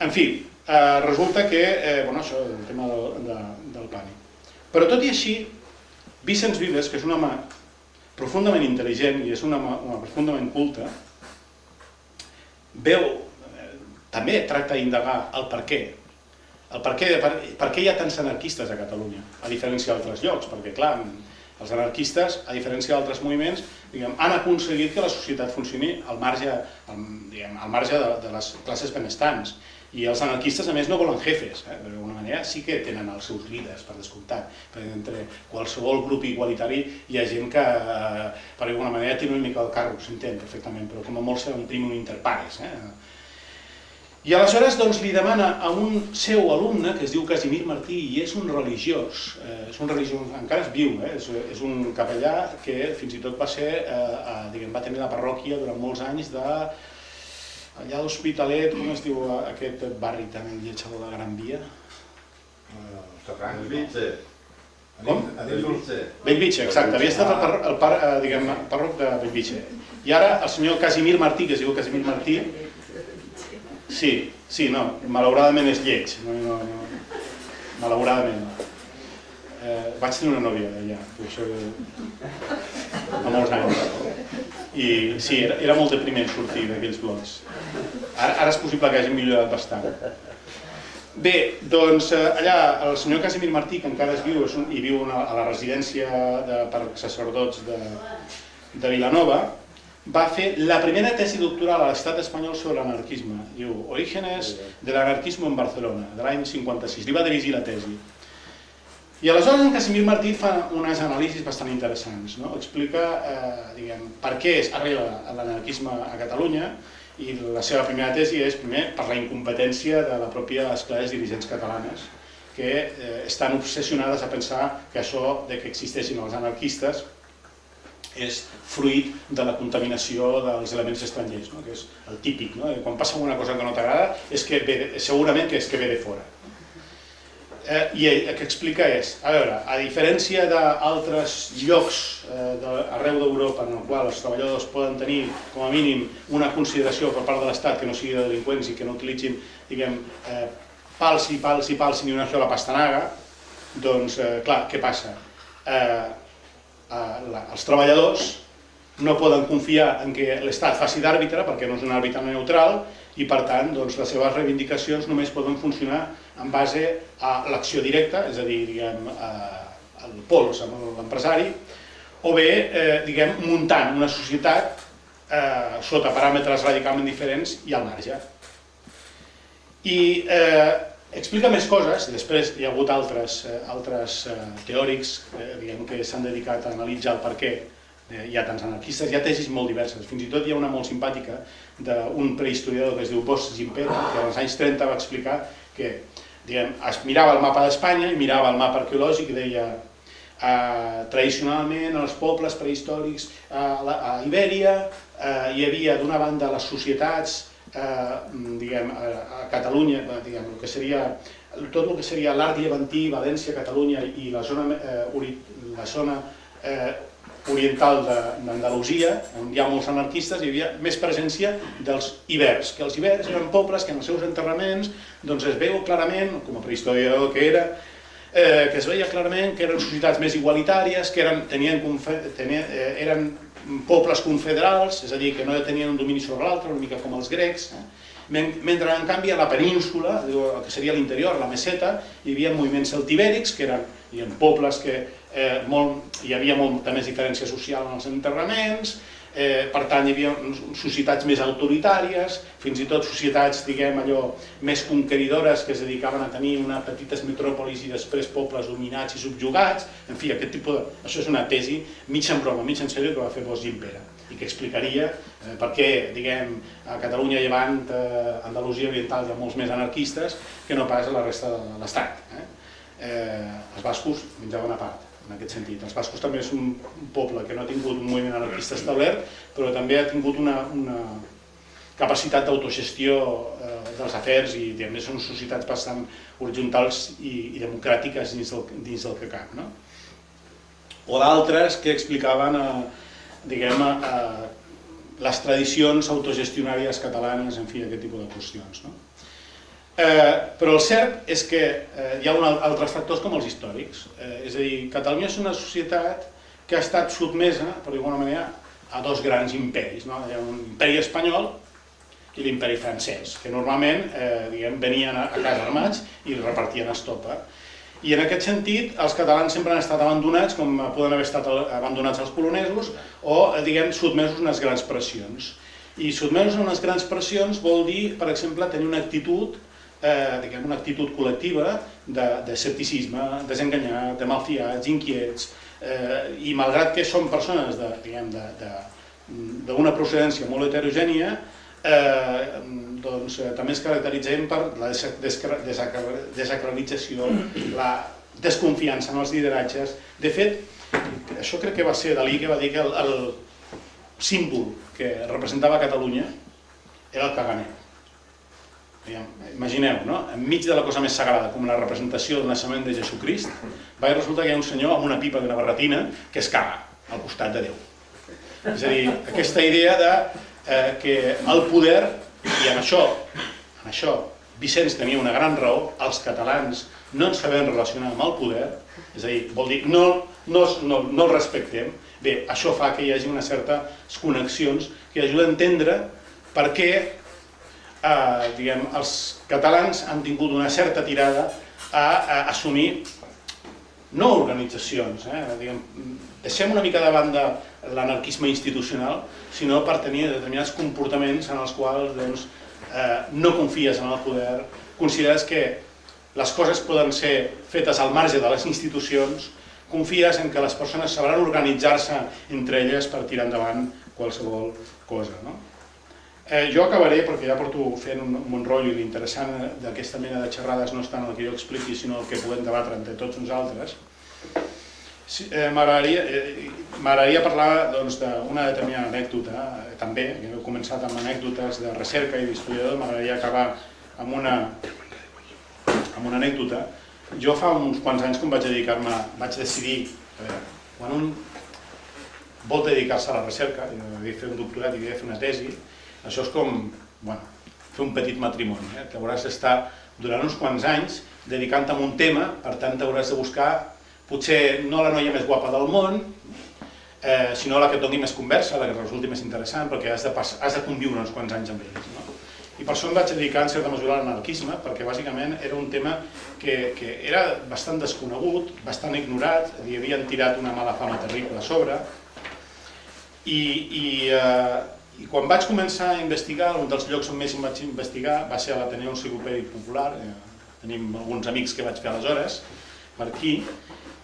En fi, resulta que, això és el tema del pànic. Però tot i així, Vicenç Vives, que és un home profundament intel·ligent i és un home profundament culte, també tracta d'indagar el per què. Per què hi ha tants anarquistes a Catalunya, a diferència d'altres llocs? Perquè, clar, els anarquistes, a diferència d'altres moviments, han aconseguit que la societat funcioni al marge de les classes benestants. I els anarquistes, a més, no volen jefes. D'alguna manera sí que tenen els seus líders, per descomptat. Perquè entre qualsevol grup igualitari hi ha gent que, per alguna manera, té una mica el carro, s'entén perfectament, però com a molt se l'imprime un interpares. I aleshores li demana a un seu alumne, que es diu Casimir Martí, i és un religiós, encara és viu, és un capellà que fins i tot va tenir la parròquia durant molts anys allà a l'Hospitalet, com es diu aquest barri tan enlletjador de Gran Via? Bellvitge. Com? Bellvitge. Bellvitge, exacte, havia estat el pàrroc de Bellvitge. I ara el senyor Casimir Martí, que es diu Casimir Martí, sí, no, malauradament és lleig, malauradament. Vaig tenir una nòvia allà, fa molts anys, i sí, era molt depriment sortir d'aquells blocs. Ara és possible que hagi millorat bastant. Bé, doncs allà el senyor Casimir Martí, que encara és viu i viu a la residència per sacerdots de Vilanova, va fer la primera tesi doctoral a l'estat espanyol sobre l'anarquisme. Diu, Orígenes de l'anarquisme en Barcelona, de l'any 56. Li va dirigir la tesi. I aleshores en Casimir Martí fa unes anàlisis bastant interessants. Explica per què arriba l'anarquisme a Catalunya i la seva primera tesi és, primer, per la incompetència de les pròpies classes dirigents catalanes que estan obsessionades a pensar que això que existeixin els anarquistes és fruit de la contaminació dels elements estrangers, que és el típic. Quan passa alguna cosa que no t'agrada, segurament que és que ve de fora. I ell el que explica és, a veure, a diferència d'altres llocs arreu d'Europa en el qual els treballadors poden tenir com a mínim una consideració per part de l'Estat que no sigui de delinqüents i que no utilitzin, pals ni una sola pastanaga, doncs, clar, què passa? Els treballadors no poden confiar en que l'Estat faci d'àrbitre perquè no és un àrbitre neutral i per tant les seves reivindicacions només poden funcionar en base a l'acció directa, és a dir, el pols amb l'empresari, o bé muntant una societat sota paràmetres radicalment diferents i al marge. I explica més coses, i després hi ha hagut altres teòrics que s'han dedicat a analitzar el per què hi ha tants anarquistes, hi ha tesis molt diverses, fins i tot hi ha una molt simpàtica d'un prehistoriador que es diu Bosch Gimpera, que als anys 30 va explicar que es mirava el mapa d'Espanya i mirava el mapa arqueològic i deia tradicionalment els pobles prehistòrics a Ibèria hi havia d'una banda les societats a Catalunya, tot el que seria l'art llevantí, València, Catalunya i la zona oriental d'Andalusia, on hi ha molts anarquistes, hi havia més presència dels ibers, que els ibers eren pobles que en els seus enterraments es veu clarament, com a prehistoriador que era, que es veia clarament que eren societats més igualitàries, que eren pobles confederals, és a dir, que no tenien un domini sobre l'altre, una mica com els grecs, mentre en canvi a la península, el que seria l'interior, la meseta, hi havia moviments celtibèrics, que eren pobles que hi havia molta més diferència social en els enterraments, per tant hi havia societats més autoritàries, fins i tot societats, diguem allò, més conqueridores que es dedicaven a tenir una petites metròpolis i després pobles dominats i subjugats, en fi, aquest tipus de... Això és una tesi mig en broma, mig en sèrio que va fer Bosch Gimpera i que explicaria per què, diguem, a Catalunya llevant, Andalusia oriental hi ha molts més anarquistes que no pas a la resta de l'Estat. Els bascos menjaven a part, en aquest sentit. Els bascos també és un poble que no ha tingut un moviment anarquista establert, però també ha tingut una capacitat d'autogestió dels afers i també són societats bastant horitzontals i democràtiques dins del que cap. O d'altres que explicaven, diguem, les tradicions autogestionàries catalanes, en fi, aquest tipus de qüestions. Però el cert és que hi ha altres factors com els històrics. És a dir, Catalunya és una societat que ha estat sotmesa, per d'alguna manera, a dos grans imperis. Hi ha un imperi espanyol i l'imperi francès, que normalment venien a casa armats i repartien estopa. I en aquest sentit, els catalans sempre han estat abandonats, com poden haver estat abandonats els polonesos, o, diguem, sotmesos a unes grans pressions. I sotmesos a unes grans pressions vol dir, per exemple, tenir una actitud col·lectiva d'escepticisme, desenganyat, de malfiats, inquiets, i malgrat que són persones d'una procedència molt heterogènia, també es caracteritzen per la desacralització, la desconfiança en els lideratges. De fet, això crec que va ser Dalí que va dir que el símbol que representava Catalunya era el caganer. Imagineu, enmig de la cosa més sagrada, com la representació del naixement de Jesucrist, va resultar que hi ha un senyor amb una pipa d'una barretina que es caga al costat de Déu. És a dir, aquesta idea que el poder, i en això Vicenç tenia una gran raó, els catalans no ens sabem relacionar amb el poder, és a dir, vol dir, no el respectem. Bé, això fa que hi hagi unes certes connexions que ajuden a entendre per què els catalans han tingut una certa tirada a assumir no organitzacions, deixem una mica de banda l'anarquisme institucional, sinó per tenir determinats comportaments en els quals no confies en el poder, consideres que les coses poden ser fetes al marge de les institucions, confies en que les persones sabran organitzar-se entre elles per tirar endavant qualsevol cosa. Jo acabaré, perquè ja porto fent un rotllo i l'interessant d'aquesta mena de xerrades no és tant el que jo expliqui, sinó el que podem debatre entre tots nosaltres. M'agradaria parlar d'una determinada anècdota, també, que he començat amb anècdotes de recerca i d'historiador, m'agradaria acabar amb una anècdota. Jo fa uns quants anys, quan vaig decidir, quan un vol dedicar-se a la recerca, havia de fer un doctorat i havia de fer una tesi, això és com fer un petit matrimoni, que hauràs d'estar durant uns quants anys dedicant-te a un tema, per tant t'hauràs de buscar potser no la noia més guapa del món, sinó la que et doni més conversa, la que et resulti més interessant, perquè has de conviure uns quants anys amb ells. I per això em vaig dedicar en certa mesura a l'anarquisme, perquè bàsicament era un tema que era bastant desconegut, bastant ignorat, li havien tirat una mala fama terrible a sobre, i quan vaig començar a investigar, un dels llocs on més em vaig investigar va ser a l'Ateneu Enciclopèdic Popular, tenim alguns amics que vaig fer aleshores, per aquí,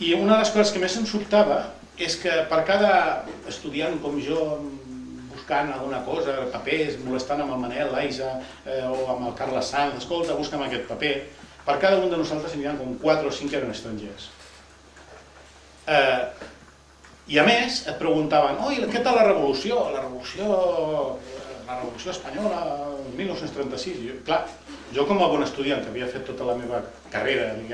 i una de les coses que més em sobtava és que per cada estudiant com jo, buscant alguna cosa, papers, molestant amb el Manel Laiza o amb el Carles Sanz, escolta, busca'm aquest paper, per cada un de nosaltres n'hi havia com 4 o 5 eren estrangers. I a més et preguntaven, oi, què tal la revolució? La revolució espanyola, el 1936. Clar, jo com a bon estudiant que havia fet tota la meva carrera en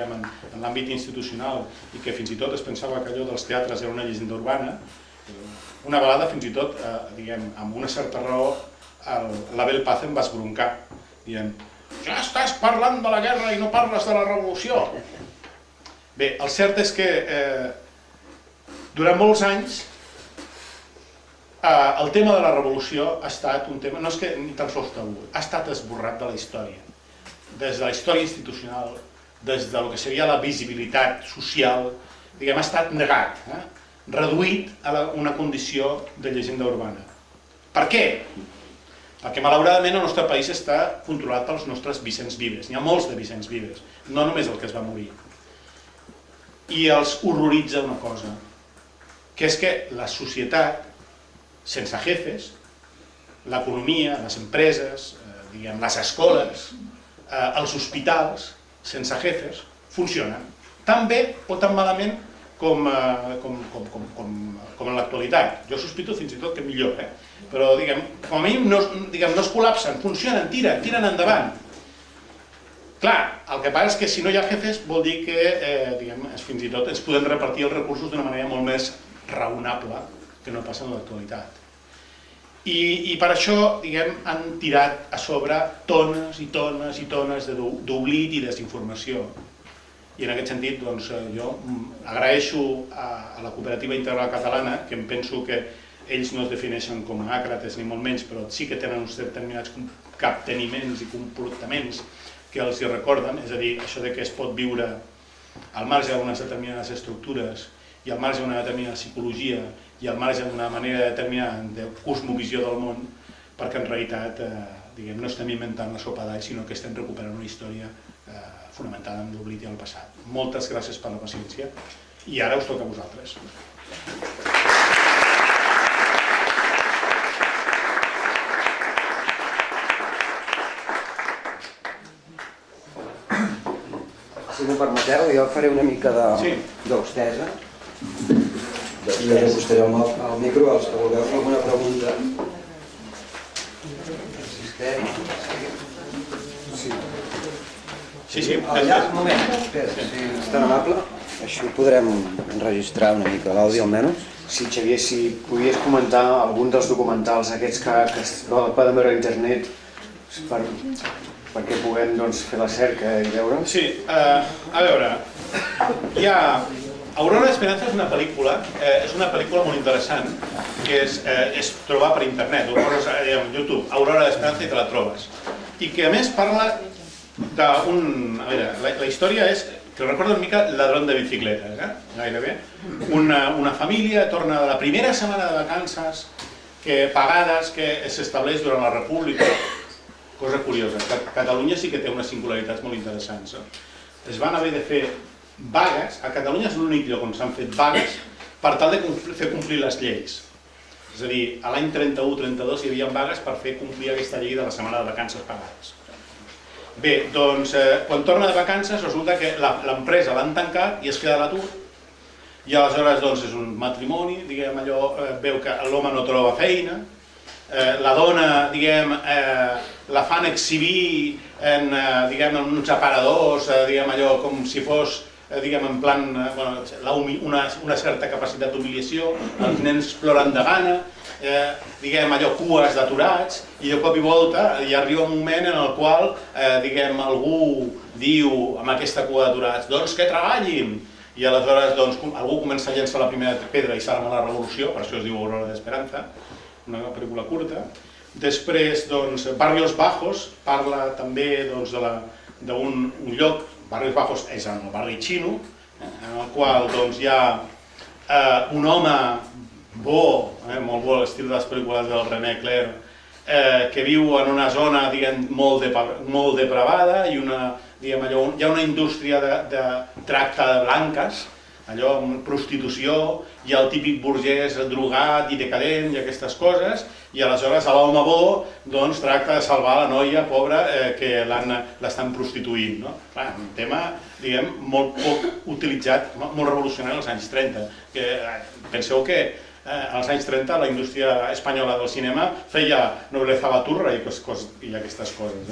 l'àmbit institucional i que fins i tot es pensava que allò dels teatres era una llegenda urbana, Una vegada, fins i tot, amb una certa raó, l'Abel Paz em va esbroncar, dient: ja estàs parlant de la guerra i no parles de la revolució. Bé, el cert és que durant molts anys el tema de la revolució ha estat un tema, no és que ni tan sols tabú, ha estat esborrat de la història, des de la història institucional, des del que seria la visibilitat social, ha estat negat, reduït a una condició de llegenda urbana. Per què? Perquè malauradament el nostre país està controlat pels nostres Vicenç Vives, n'hi ha molts de Vicenç Vives, no només el que es va morir. I els horroritza una cosa, que és que la societat sense jefes, l'economia, les empreses, les escoles, els hospitals, sense jefes, funcionen tan bé o tan malament com en l'actualitat. Jo sospito fins i tot que millor, però com a mínim no es col·lapsen, funcionen, tiren endavant. Clar, el que passa és que si no hi ha jefes vol dir que fins i tot ens podem repartir els recursos d'una manera molt més raonable que no passa en l'actualitat. I per això han tirat a sobre tones i tones i tones d'oblit i desinformació. I en aquest sentit jo agraeixo a la Cooperativa Integral Catalana, que em penso que ells no es defineixen com a àcrates ni molt menys, però sí que tenen uns determinats capteniments i comportaments que els hi recorden, és a dir, això que es pot viure al marge d'unes determinades estructures i al marge d'una determinada psicologia i al marge d'una manera determinada de cosmovisió del món, perquè en realitat no estem inventant la sopa d'all, sinó que estem recuperant una història fonamentada en l'oblit i en el passat. Moltes gràcies per la paciència i ara us toca a vosaltres. Si m'ho permeteu, jo faré una mica d'hostesa i acostaré el micro als que vulgueu fer alguna pregunta. Sí. Un moment, espera, si és tan amable, així podrem enregistrar una mica l'àudio almenys. Sí, Xavier, si podies comentar algun dels documentals aquests que es poden veure a internet perquè puguem fer la cerca i veure. Sí, a veure, hi ha... Aurora d'Esperança és una pel·lícula molt interessant, que és trobar per internet, ho poses a YouTube, Aurora d'Esperança i te la trobes. I que a més parla d'un... A veure, la història és, que recorda una mica Ladrón de bicicletes, gairebé. Una família torna de la primera setmana de vacances pagades que s'estableix durant la República. Cosa curiosa, Catalunya sí que té unes singularitats molt interessants. Es van haver de fer vagues, a Catalunya és l'únic lloc on s'han fet vagues per tal de fer complir les lleis. És a dir, a l'any 31-32 hi havia vagues per fer complir aquesta llei de la setmana de vacances pagades. Bé, doncs, quan torna de vacances resulta que l'empresa l'han tancat i es queda a l'atur. I aleshores és un matrimoni, veu que l'home no troba feina, la dona, la fan exhibir en uns aparadors, com si fos en plan una certa capacitat d'humiliació, els nens ploren de gana, cues d'aturats, i de cop i volta hi arriba un moment en el qual algú diu amb aquesta cua d'aturats, doncs que treballin! I aleshores algú comença a llençar la primera pedra i s'arma la revolució, per això es diu Aurora d'Esperanza, una pel·lícula curta. Després, Barrios Bajos parla també d'un lloc, Barrios Bajos és en el barri xino, en el qual hi ha un home bo, molt bo a l'estil de les pel·lícules del René Clair, que viu en una zona molt depravada i hi ha una indústria de tracte de blanques, allò amb prostitució, hi ha el típic burgès drogat i decadent i aquestes coses, i aleshores l'home bo tracta de salvar la noia pobra que l'estan prostituint. Un tema molt poc utilitzat, molt revolucionari als anys 30. Penseu que als anys 30 la indústria espanyola del cinema feia Nobleza Baturra y aquestes coses.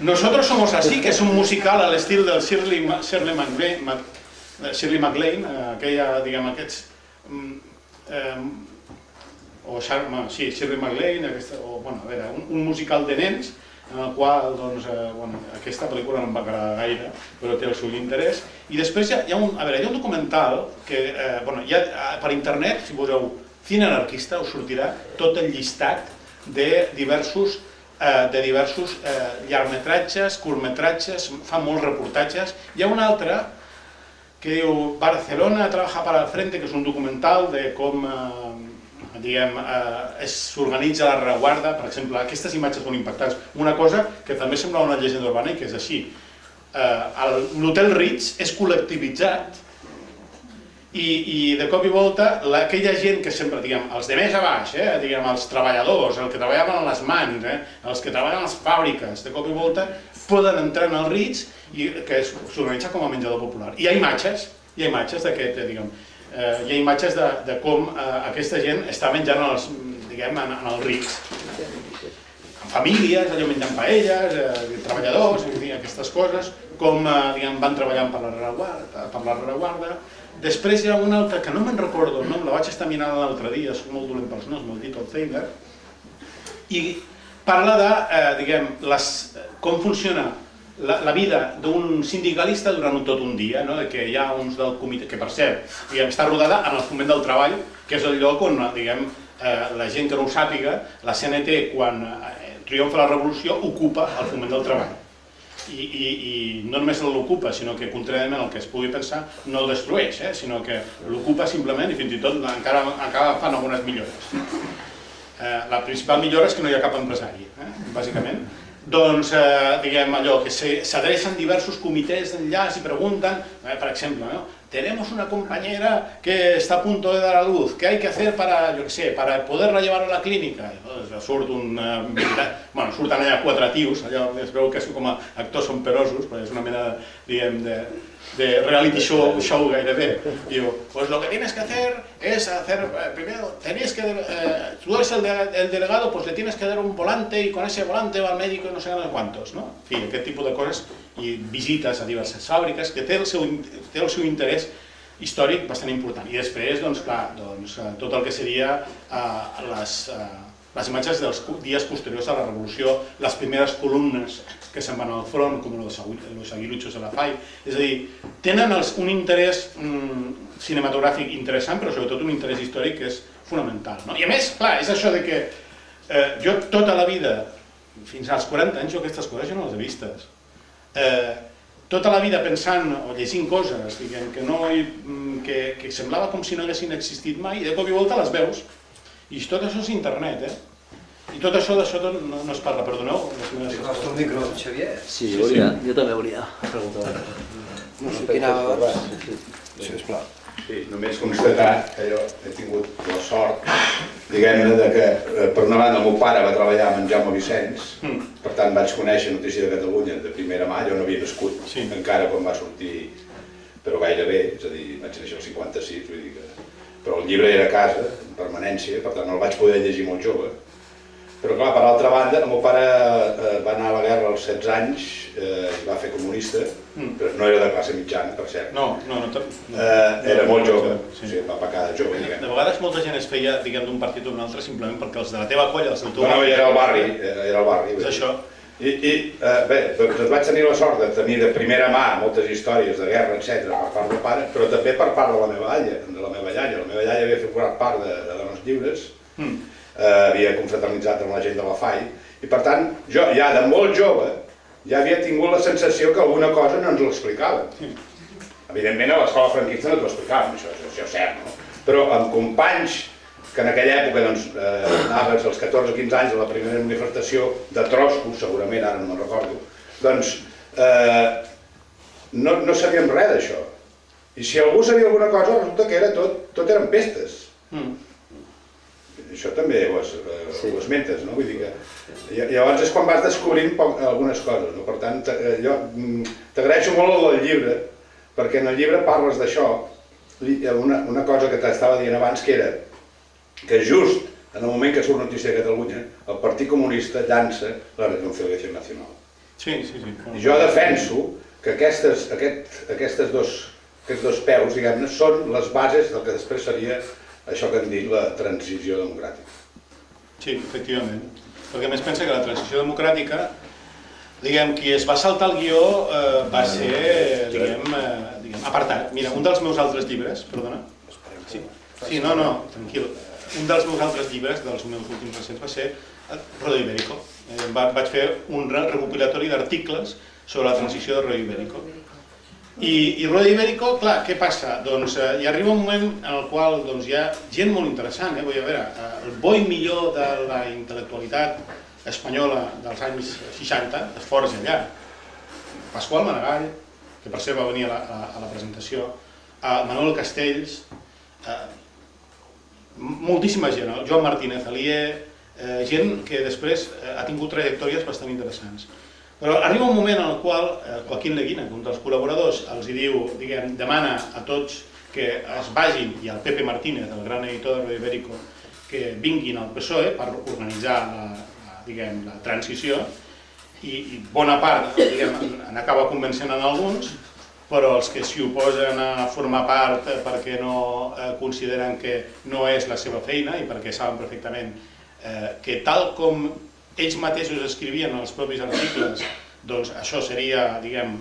Nosotros somos así, que és un musical a l'estil del Shirley MacLaine, aquella, aquests Shirley MacLaine, un musical de nens, en el qual aquesta pel·lícula no em va agradar gaire, però té el seu interès. I després hi ha un documental que per internet, si poseu Cine Anarquista, us sortirà tot el llistat de diversos llargmetratges, curtmetratges, fa molts reportatges. Hi ha un altre que diu Barcelona trabaja para el frente, que és un documental de com s'organitza la rereguarda. Per exemple, aquestes imatges són impactants. Una cosa que també sembla una llegenda urbana i que és així. L'Hotel Ritz és col·lectivitzat i de cop i volta aquella gent que sempre, els de més a baix, els treballadors, els que treballaven a les mans, els que treballen a les fàbriques, de cop i volta poden entrar en el Ritz, que s'organitza com a menjador popular. I hi ha imatges d'aquest, hi ha imatges de com aquesta gent està menjant en el Ritz. En famílies, allò menjant paelles, treballadors, aquestes coses, com van treballant per la rereguarda. Després hi ha una altra, que no me'n recordo el nom, la vaig estar mirant l'altre dia, soc molt dolent pels noms, molt dit Alzheimer, i parla de com funciona la vida d'un sindicalista durant tot un dia, que hi ha uns del comitè, que per cert, està rodada en el Foment del Treball, que és el lloc on, la gent que no ho sàpiga, la CNT, quan triomfa la revolució, ocupa el Foment del Treball. I no només l'ocupa, sinó que, contràriament al que es pugui pensar, no el destrueix, sinó que l'ocupa simplement i fins i tot encara fan algunes millores. La principal millora és que no hi ha cap empresari, bàsicament. Doncs, allò, que s'adrecen diversos comitès d'enllaç i pregunten, per exemple, tenemos una compañera que está a punto de dar a luz, ¿qué hay que hacer para poderla llevar a la clínica? Surten allà quatre tios, es veu que com a actors són perosos, perquè és una mena de reality show gairebé. Diu, pues lo que tienes que hacer es primero, tú eres el delegado, pues le tienes que dar un volante y con ese volante va al médico y no sé cuántos, no? En fi, aquest tipus de coses i visites a diverses fàbriques que té el seu interès històric bastant important. I després, tot el que seria les imatges dels dies posteriors a la revolució, les primeres columnes que se'n van al front, com los aguiluchos de la FAI. És a dir, tenen un interès cinematogràfic interessant, però sobretot un interès històric que és fonamental. I a més, clar, és això de que jo tota la vida, fins als 40 anys, aquestes coses jo no les he vistes. Tota la vida pensant o llegint coses que semblava com si no haguessin existit mai, i de cop i volta les veus. I tot això és internet, I tot això no es parla, perdoneu. Agafes el micro, Xavier? Sí, jo també volia preguntar. No sé quina abans. Sisplau. Sí, només constatar que jo he tingut la sort, diguem-ne, que per una banda el meu pare va treballar amb en Jaume Vicenç, per tant vaig conèixer Notícia de Catalunya de primera mà, jo no havia nascut encara quan va sortir, però gairebé, és a dir, vaig néixer al 56, vull dir que... Però el llibre era a casa, en permanència, per tant no el vaig poder llegir molt jove. Però clar, per altra banda, el meu pare va anar a la guerra als 16 anys i va fer comunista, però no era de classe mitjana, per cert. No. Era molt jove, va pecar de jove, diguem. De vegades molta gent es feia, d'un partit o d'un altre, simplement perquè els de la teva colla, els del teu barri... No, era el barri. És això. I bé, doncs vaig tenir la sort de tenir de primera mà moltes històries de guerra, etc. per part del pare, però també per part de la meva iaia. La meva iaia havia fet part de Dones Lliures, havia confraternitzat amb la gent de la FAI, i per tant, jo ja de molt jove ja havia tingut la sensació que alguna cosa no ens l'explicava. Evidentment a l'escola franquista no t'ho explicaven, això és cert, no? Però amb companys que en aquella època anaves als 14 o 15 anys a la primera manifestació de Troscos, segurament, ara no me'n recordo, doncs no sabíem res d'això. I si algú sabia alguna cosa, resulta que tot eren pestes. Això també ho esmentes, no? Vull dir que llavors és quan vas descobrint algunes coses, no? Per tant, jo t'agraeixo molt el llibre, perquè en el llibre parles d'això, una cosa que t'estava dient abans, que era que just en el moment que surt Notícia de Catalunya, el Partit Comunista llança la Reconciliació Nacional. Sí. I jo defenso que aquestes dues aquests dos peus, diguem-ne, són les bases del que després seria això que hem dit, la transició democràtica. Sí, efectivament. Perquè a més pensa que la transició democràtica, diguem, qui es va saltar el guió va ser, diguem, apartat. Mira, un dels meus altres llibres, perdona. Sí, no, tranquil. Un dels meus altres llibres, dels meus últims recents, va ser Rodo Ibérico. Vaig fer un recopilatori d'articles sobre la transició de Rodo Ibérico. I Rodo Ibérico, clar, què passa? Doncs hi arriba un moment en el qual hi ha gent molt interessant. Vull dir, a veure, el bo i millor de la intel·lectualitat espanyola dels anys 60 es forja allà. Pasqual Maragall, que per cert va venir a la presentació, Manuel Castells, moltíssima gent, Joan Martínez Alier, gent que després ha tingut trajectòries bastant interessants. Però arriba un moment en el qual Joaquín Leguina, un dels col·laboradors, els diu, diguem, demana a tots que es vagin, i al Pepe Martínez, el gran editor de Rodo Ibérico, que vinguin al PSOE per organitzar la transició, i bona part n'acaba convencent en alguns, però els que s'hi oposen a formar part perquè no consideren que no és la seva feina i perquè saben perfectament que tal com ells mateixos escrivien en els propis articles, doncs això seria, diguem,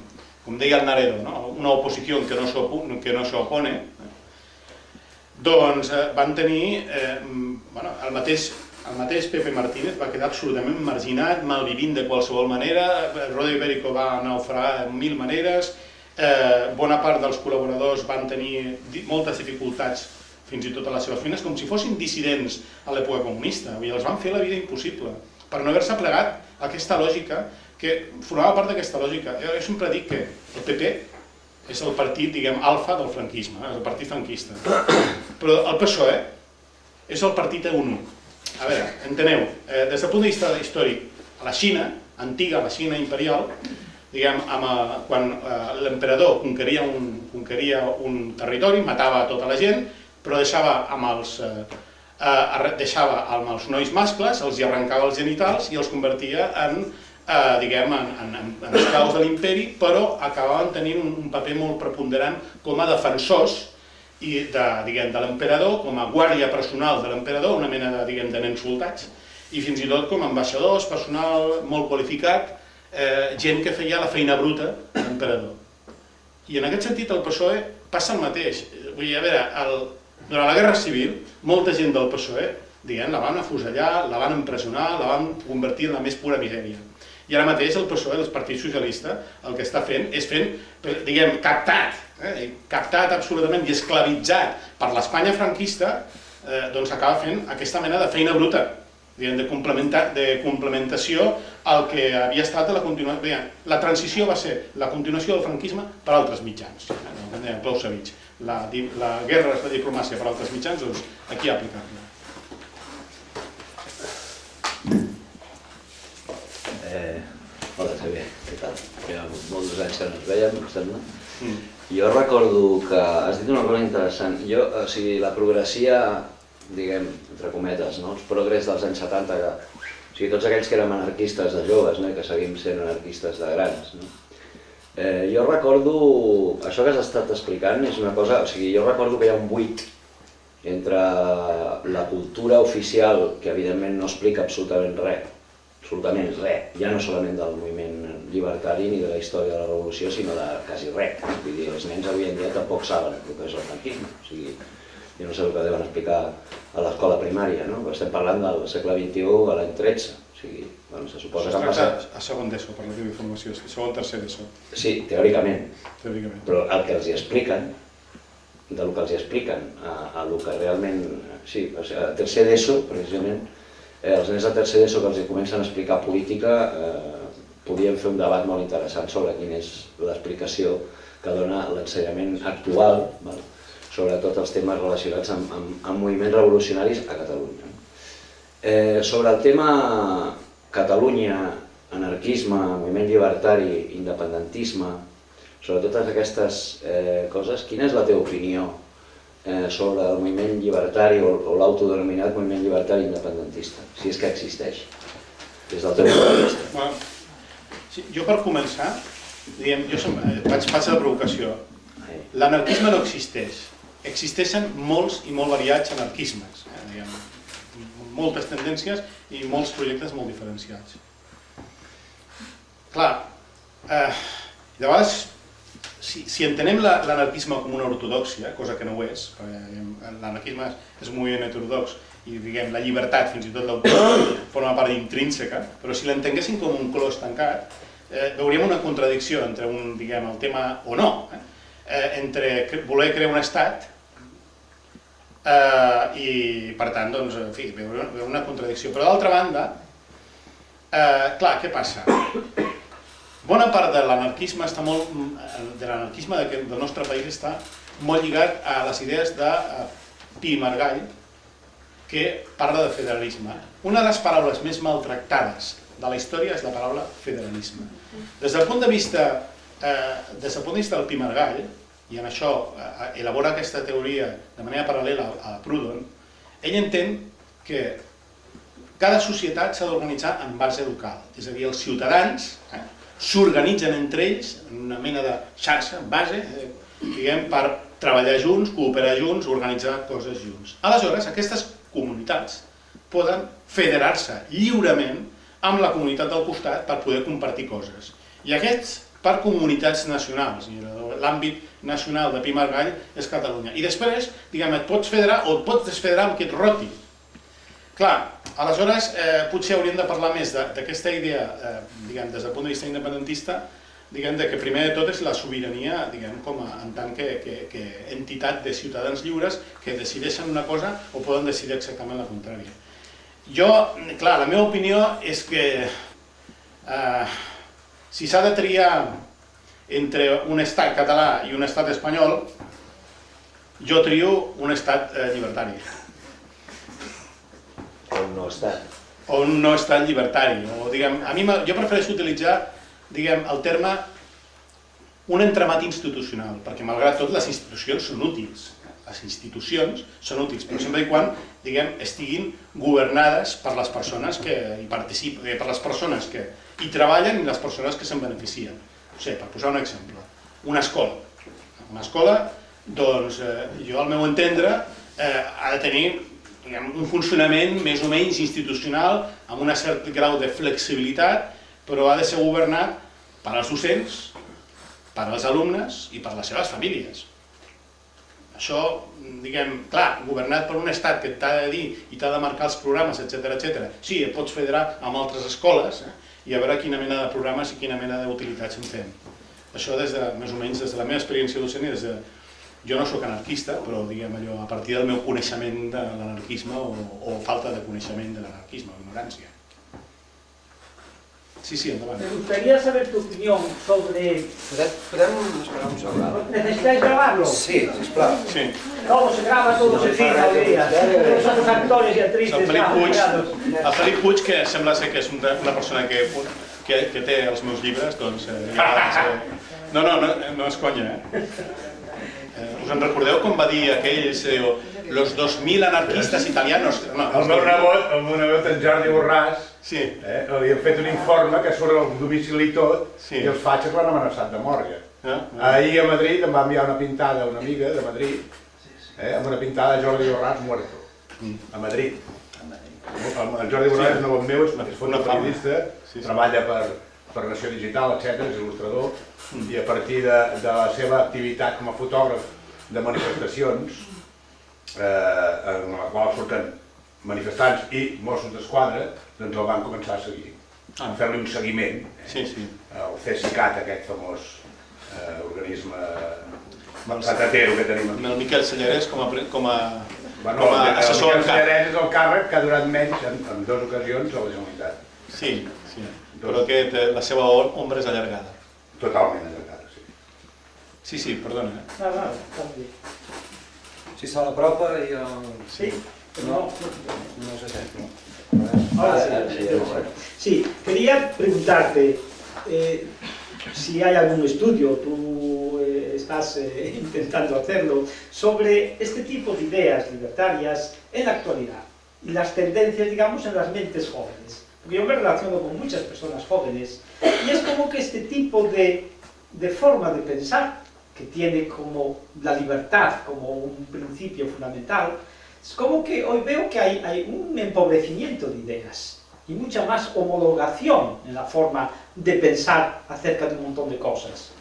com deia el Naredo, una oposició que no s'opone, doncs van tenir, el mateix Pepe Martínez va quedar absolutament marginat, malvivint de qualsevol manera, Rodo Ibérico va naufragar de 1000 maneres, bona part dels col·laboradors van tenir moltes dificultats fins i tot a les seves feines, com si fossin dissidents a l'època comunista. Els van fer la vida impossible, per no haver-se plegat a aquesta lògica, que formava part d'aquesta lògica. Jo sempre dic que el PP és el partit, diguem, alfa del franquisme, és el partit franquista. Però el PSOE és el partit eunuc. A veure, enteneu, des del punt de vista històric, a la Xina, antiga, la Xina imperial, diguem, quan l'emperador conqueria un territori, matava tota la gent, però deixava amb els nois mascles, els hi arrencava els genitals i els convertia en esclaus de l'imperi, però acabaven tenint un paper molt preponderant com a defensors de l'emperador, com a guàrdia personal de l'emperador, una mena de nens soldats, i fins i tot com a ambaixadors, personal molt qualificat, gent que feia la feina bruta de l'emperador. I en aquest sentit el PSOE passa el mateix. Vull dir, a veure, durant la Guerra Civil, molta gent del PSOE la van afusellar, la van empresonar, la van convertir en la més pura misèria. I ara mateix el PSOE, el Partit Socialista, el que està fent és diguem, captat absolutament i esclavitzat per l'Espanya franquista, doncs acaba fent aquesta mena de feina bruta, de complementació al que havia estat la continuació. La transició va ser la continuació del franquisme per altres mitjans, Clausewitz. La guerra és la diplomàcia per altres mitjans, doncs aquí aplicar-la. Hola, Xavier, què tal? Fa molts anys que no ens veiem, em sembla. Jo recordo que has dit una cosa interessant. O sigui, la progressia, diguem, entre cometes, els progrés dels anys 70, o sigui, tots aquells que érem anarquistes de joves, que seguim sent anarquistes de grans. Jo recordo, això que has estat explicant és una cosa, o sigui, jo recordo que hi ha un buit entre la cultura oficial, que evidentment no explica absolutament res, ja no solament del moviment llibertari ni de la història de la revolució, sinó de quasi res. Vull dir, els nens avui en dia tampoc saben el que és el franquisme, o sigui, jo no sé el que deuen explicar a l'escola primària, no? Estem parlant del segle XXI, a l'any 13, o sigui, se suposa que han passat... A segon d'ESO, per la teva informació, segon tercer d'ESO. Sí, teòricament, però el que els hi expliquen, del que els hi expliquen a el que realment... Sí, a tercer d'ESO, precisament, els nens de tercer d'ESO que els hi comencen a explicar política podien fer un debat molt interessant sobre quina és l'explicació que dona l'ensenyament actual sobre tots els temes relacionats amb moviments revolucionaris a Catalunya. Sobre el tema Catalunya, anarquisme, moviment llibertari, independentisme, sobre totes aquestes coses, quina és la teva opinió sobre el moviment llibertari o l'autodenominat moviment llibertari independentista, si és que existeix, des del teu punt de vista? Jo per començar, jo faig la provocació. l'anarquisme no existeix. Existeixen molts i molt variats anarquismes, moltes tendències i molts projectes molt diferenciats. Clar, de vegades, si entenem l'anarquisme com una ortodoxia, cosa que no ho és, perquè l'anarquisme és un moviment heterodox i la llibertat, fins i tot l'autonomia, forma part intrínseca, però si l'entenguéssim com un clos tancat, veuríem una contradicció entre el tema o no, entre voler crear un estat i, per tant, veure una contradicció. Però d'altra banda, clar, què passa? Bona part de l'anarquisme del nostre país està molt lligat a les idees de Pi i Margall, que parla de federalisme. Una de les paraules més maltractades de la història és la paraula federalisme. Des del punt de vista del Pi i Margall, i en això elabora aquesta teoria de manera paral·lela a Proudhon, ell entén que cada societat s'ha d'organitzar en base local, és a dir, els ciutadans s'organitzen entre ells en una mena de xarxa, base, per treballar junts, cooperar junts, organitzar coses junts. Aleshores, aquestes comunitats poden federar-se lliurement amb la comunitat del costat per poder compartir coses. I aquests per comunitats nacionals, i l'àmbit nacional de Pi i Margall és Catalunya. I després, et pots federar o et pots desfederar amb qui et roti. Clar, aleshores potser hauríem de parlar més d'aquesta idea, des del punt de vista independentista, que primer de tot és la sobirania en tant que entitat de ciutadans lliures que decideixen una cosa o poden decidir exactament la contrària. Jo, clar, la meva opinió és que si s'ha de triar entre un estat català i un estat espanyol, jo trio un estat llibertari. O un no estat. O un no estat llibertari. Jo prefereixo utilitzar el terme un entramat institucional, perquè malgrat tot les institucions són útils. Les institucions són útils, però sempre i quan estiguin governades per les persones que hi participen, per les persones que hi treballen i les persones que se'n beneficien. Per posar un exemple, una escola. Una escola, doncs, jo al meu entendre, ha de tenir un funcionament més o menys institucional, amb un cert grau de flexibilitat, però ha de ser governat per als docents, per als alumnes i per les seves famílies. Això, clar, governat per un estat que t'ha de dir i t'ha de marcar els programes, etc. Sí, et pots federar amb altres escoles i a veure quina mena de programes i quina mena d'utilitats en fem. Això més o menys des de la meva experiència docent i des de... Jo no soc anarquista, però a partir del meu coneixement de l'anarquisme o falta de coneixement de l'anarquisme, o ignorància. Sí, endavant. Me gustaría saber tu opinión sobre... Podem esperar un segon? ¿Necesitáis grabarlo? Sí, sisplau. Sí. Todo se graba, todo se filma hoy día. Somos actores y actrices. El Felip Puig, que sembla ser que és una persona que té els meus llibres, doncs... No és conya, Us en recordeu com va dir aquells los 2.000 anarquistes italianos? El meu nebot, en Jordi Borràs, li han fet un informe que surt el domicili i tot, i els fatxes l'han amenaçat de mort. Ahir a Madrid em va enviar una pintada una amiga de Madrid, amb una pintada de Jordi Borràs muerto, a Madrid. El Jordi Borràs és un nebot meu, és fotoperiodista, treballa per Nació Digital, etc., és il·lustrador, i a partir de la seva activitat com a fotògraf de manifestacions, en la qual surten manifestants i Mossos d'Esquadra, doncs el van començar a seguir, a fer-li un seguiment. El CSICAT, aquest famós organisme patatero que tenim aquí. El Miquel Sellarès com a assessor en cap. El Miquel Sellarès és el càrrec que ha durat menys en 2 ocasions a la Generalitat. Sí, però la seva ombra és allargada. Totalment allargada, sí. Sí, perdona. Si se l'apropa i el... Sí. No se sent. Ahora sí, quería preguntarte si hay algún estudio, tú estás intentando hacerlo, sobre este tipo de ideas libertarias en la actualidad y las tendencias, digamos, en las mentes jóvenes. Porque yo me relaciono con muchas personas jóvenes y es como que este tipo de forma de pensar que tiene como la libertad como un principio fundamental, es como que hoy veo que hay un empobrecimiento de ideas y mucha más homologación en la forma de pensar acerca de un montón de cosas.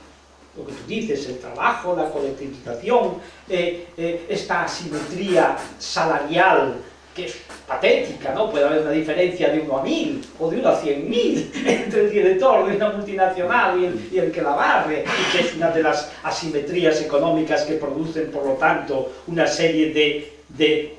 Lo que tú dices, el trabajo, la colectivización, esta asimetría salarial que es patética, ¿no? Puede haber una diferencia de 1 a 1000 o de 1 a 100.000 entre el director de una multinacional y el que la barre, y que es una de las asimetrías económicas que producen, por lo tanto, una serie de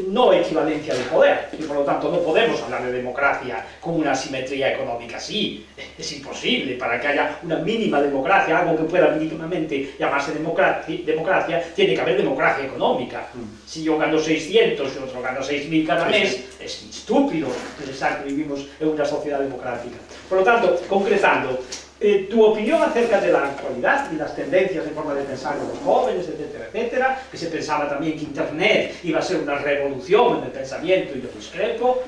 no equivalencia de poder, y por lo tanto no podemos hablar de democracia con una asimetría económica así, es imposible. Para que haya una mínima democracia, algo que pueda mínimamente llamarse democracia, tiene que haber democracia económica. Si yo gano 600 y otro gana 6.000 cada mes, es estúpido pensar que vivimos en una sociedad democrática. Por lo tanto, concretando, tu opinión acerca de la actualidad y las tendencias en forma de pensar de los jóvenes, etcétera, etcétera, que se pensaba también que Internet iba a ser una revolución en el pensamiento, y yo discrepo,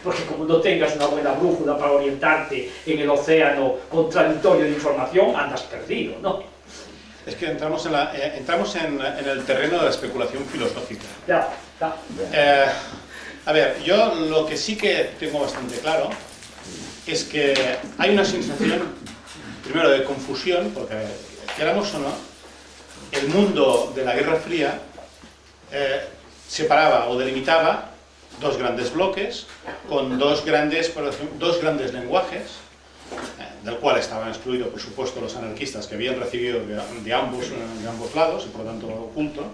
porque como no tengas una buena brújula para orientarte en el océano contradictorio de información, andas perdido, ¿no? Es que entramos en el terreno de la especulación filosófica. Ya. A ver, yo lo que sí que tengo bastante claro es que hay una sensación, primero, de confusión, porque, queramos o no, el mundo de la Guerra Fría separaba o delimitaba dos grandes bloques con dos grandes lenguajes, del cual estaban excluidos, por supuesto, los anarquistas que habían recibido de ambos lados, y por lo tanto oculto,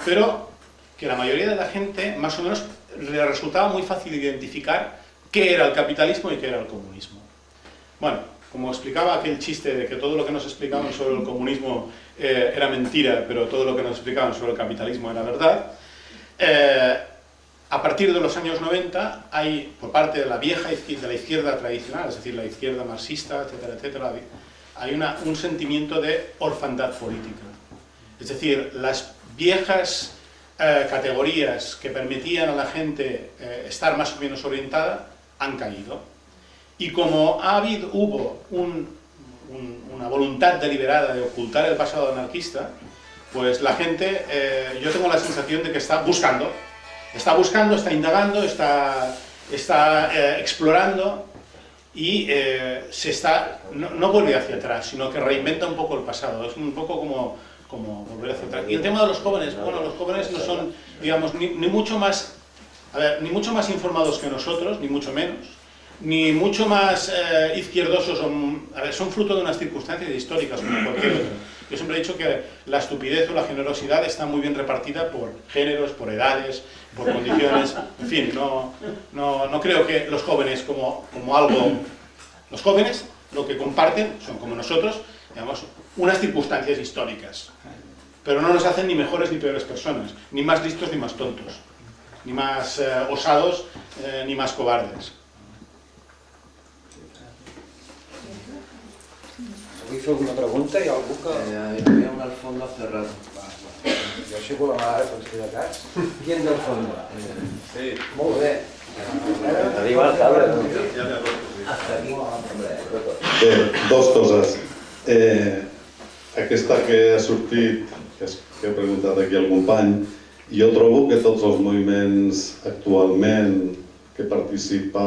pero que la mayoría de la gente, más o menos, le resultaba muy fácil identificar qué era el capitalismo y qué era el comunismo. Bueno, como explicaba aquel chiste de que todo lo que nos explicaban sobre el comunismo era mentira, pero todo lo que nos explicaban sobre el capitalismo era verdad, a partir de los años 90 hay, por parte de la izquierda tradicional, es decir, la izquierda marxista, etcétera, etcétera, hay un sentimiento de orfandad política. Es decir, las viejas categorías que permitían a la gente estar más o menos orientada han caído. Y como hubo una voluntad deliberada de ocultar el pasado anarquista, pues la gente, yo tengo la sensación de que está buscando, está indagando, está explorando, y no vuelve hacia atrás, sino que reinventa un poco el pasado. Es un poco como volver hacia atrás. Y el tema de los jóvenes, bueno, los jóvenes no son, digamos, ni mucho más informados que nosotros, ni mucho menos, ni mucho más izquierdosos, son fruto de unas circunstancias históricas como cualquier otro. Yo siempre he dicho que la estupidez o la generosidad está muy bien repartida por géneros, por edades, por condiciones, en fin, no creo que los jóvenes como algo... Los jóvenes lo que comparten son, como nosotros, digamos, unas circunstancias históricas, pero no nos hacen ni mejores ni peores personas, ni más listos ni más tontos, ni más osados ni más cobardes. Vull fer alguna pregunta? Hi ha algú que... Hi havia un al fondo hace rato. Jo aixeco la mà ara per si de cas. Qui en del fondo? Sí. Molt bé. Arriba l'alcalde. Hasta aquí. Bé, dues coses. Aquesta que ha sortit, que ha preguntat aquí el company, jo trobo que tots els moviments actualment que participa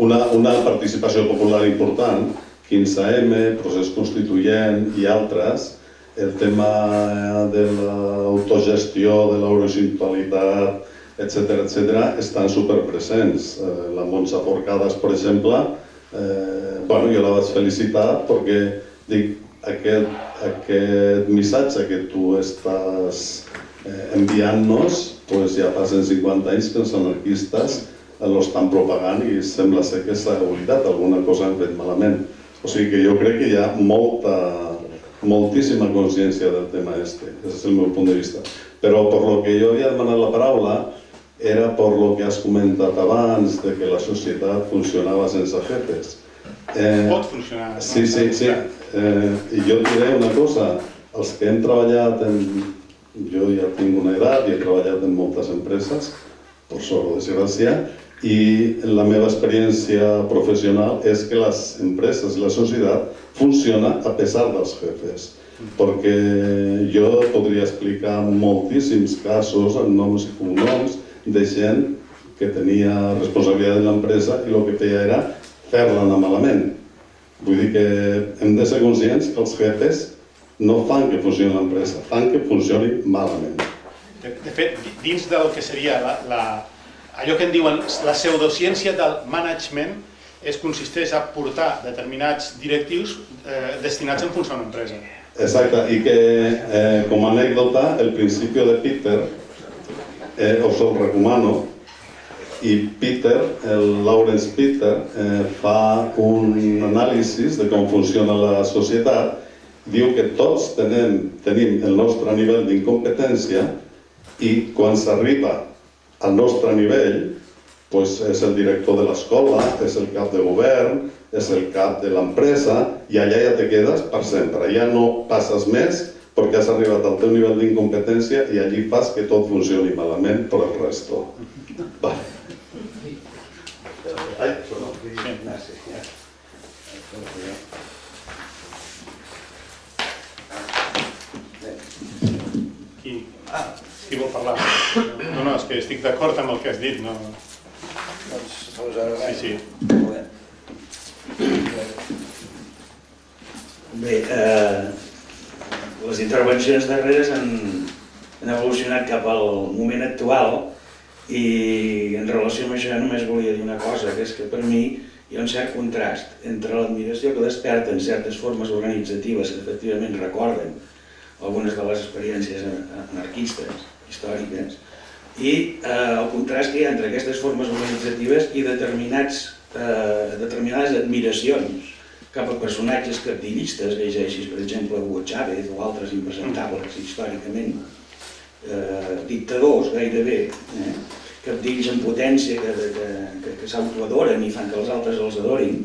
una participació popular important, 15M, procés constituent i altres, el tema de l'autogestió, de l'horizontalitat, etc., estan superpresents. La Montse Forcades, per exemple, jo la vaig felicitar perquè dic, aquest missatge que tu estàs enviant-nos, ja fa 150 anys que els anarquistes l'estan propagant i sembla ser que s'ha oblidat, alguna cosa han fet malament. O sigui que jo crec que hi ha moltíssima consciència del tema este, ese es el meu punt de vista. Però per lo que jo havia demanat la paraula era per lo que has comentat abans, de que la societat funcionava sense jefes. Pot funcionar. Sí. I jo diré una cosa, els que hem treballat jo ja tinc una edat i he treballat en moltes empreses, per sort o desgràcia, y la meva experiència professional és que les empreses i la societat funciona a pesar dels jefes. Perquè jo podria explicar moltíssims casos amb noms i cognoms de gent que tenia responsabilitat en l'empresa i el que feia era fer-la anar malament. Vull dir que hem de ser conscients que els jefes no fan que funcioni l'empresa, fan que funcioni malament. De fet, dins del que seria allò que en diuen la pseudociència del management consisteix a portar determinats directius destinats a enfonsar una empresa. Exacte, i que com a anècdota, el principi de Peter, us el recomano, i Peter, el Lawrence Peter, fa un anàlisi de com funciona la societat, diu que tots tenim el nostre nivell d'incompetència i quan s'arriba al nostre nivell és el director de l'escola, és el cap de govern, és el cap de l'empresa i allà ja te quedes per sempre. Ja no passes més perquè has arribat al teu nivell d'incompetència i allí fas que tot funcioni malament per el resto. Vale. Qui vol parlar? No, és que estic d'acord amb el que has dit. Doncs ara Sí. Bé, les intervencions darreres han evolucionat cap al moment actual i en relació amb això només volia dir una cosa, que és que per mi hi ha un cert contrast entre l'admiració que desperten certes formes organitzatives que efectivament recorden algunes de les experiències anarquistes, històriques, i el contrast que hi ha entre aquestes formes organitzatives i determinades admiracions cap a personatges capdillistes, llegeixis per exemple Hugo Chávez o altres impresentables històricament, dictadors gairebé, capdills en potència que s'autoadoren i fan que els altres els adorin.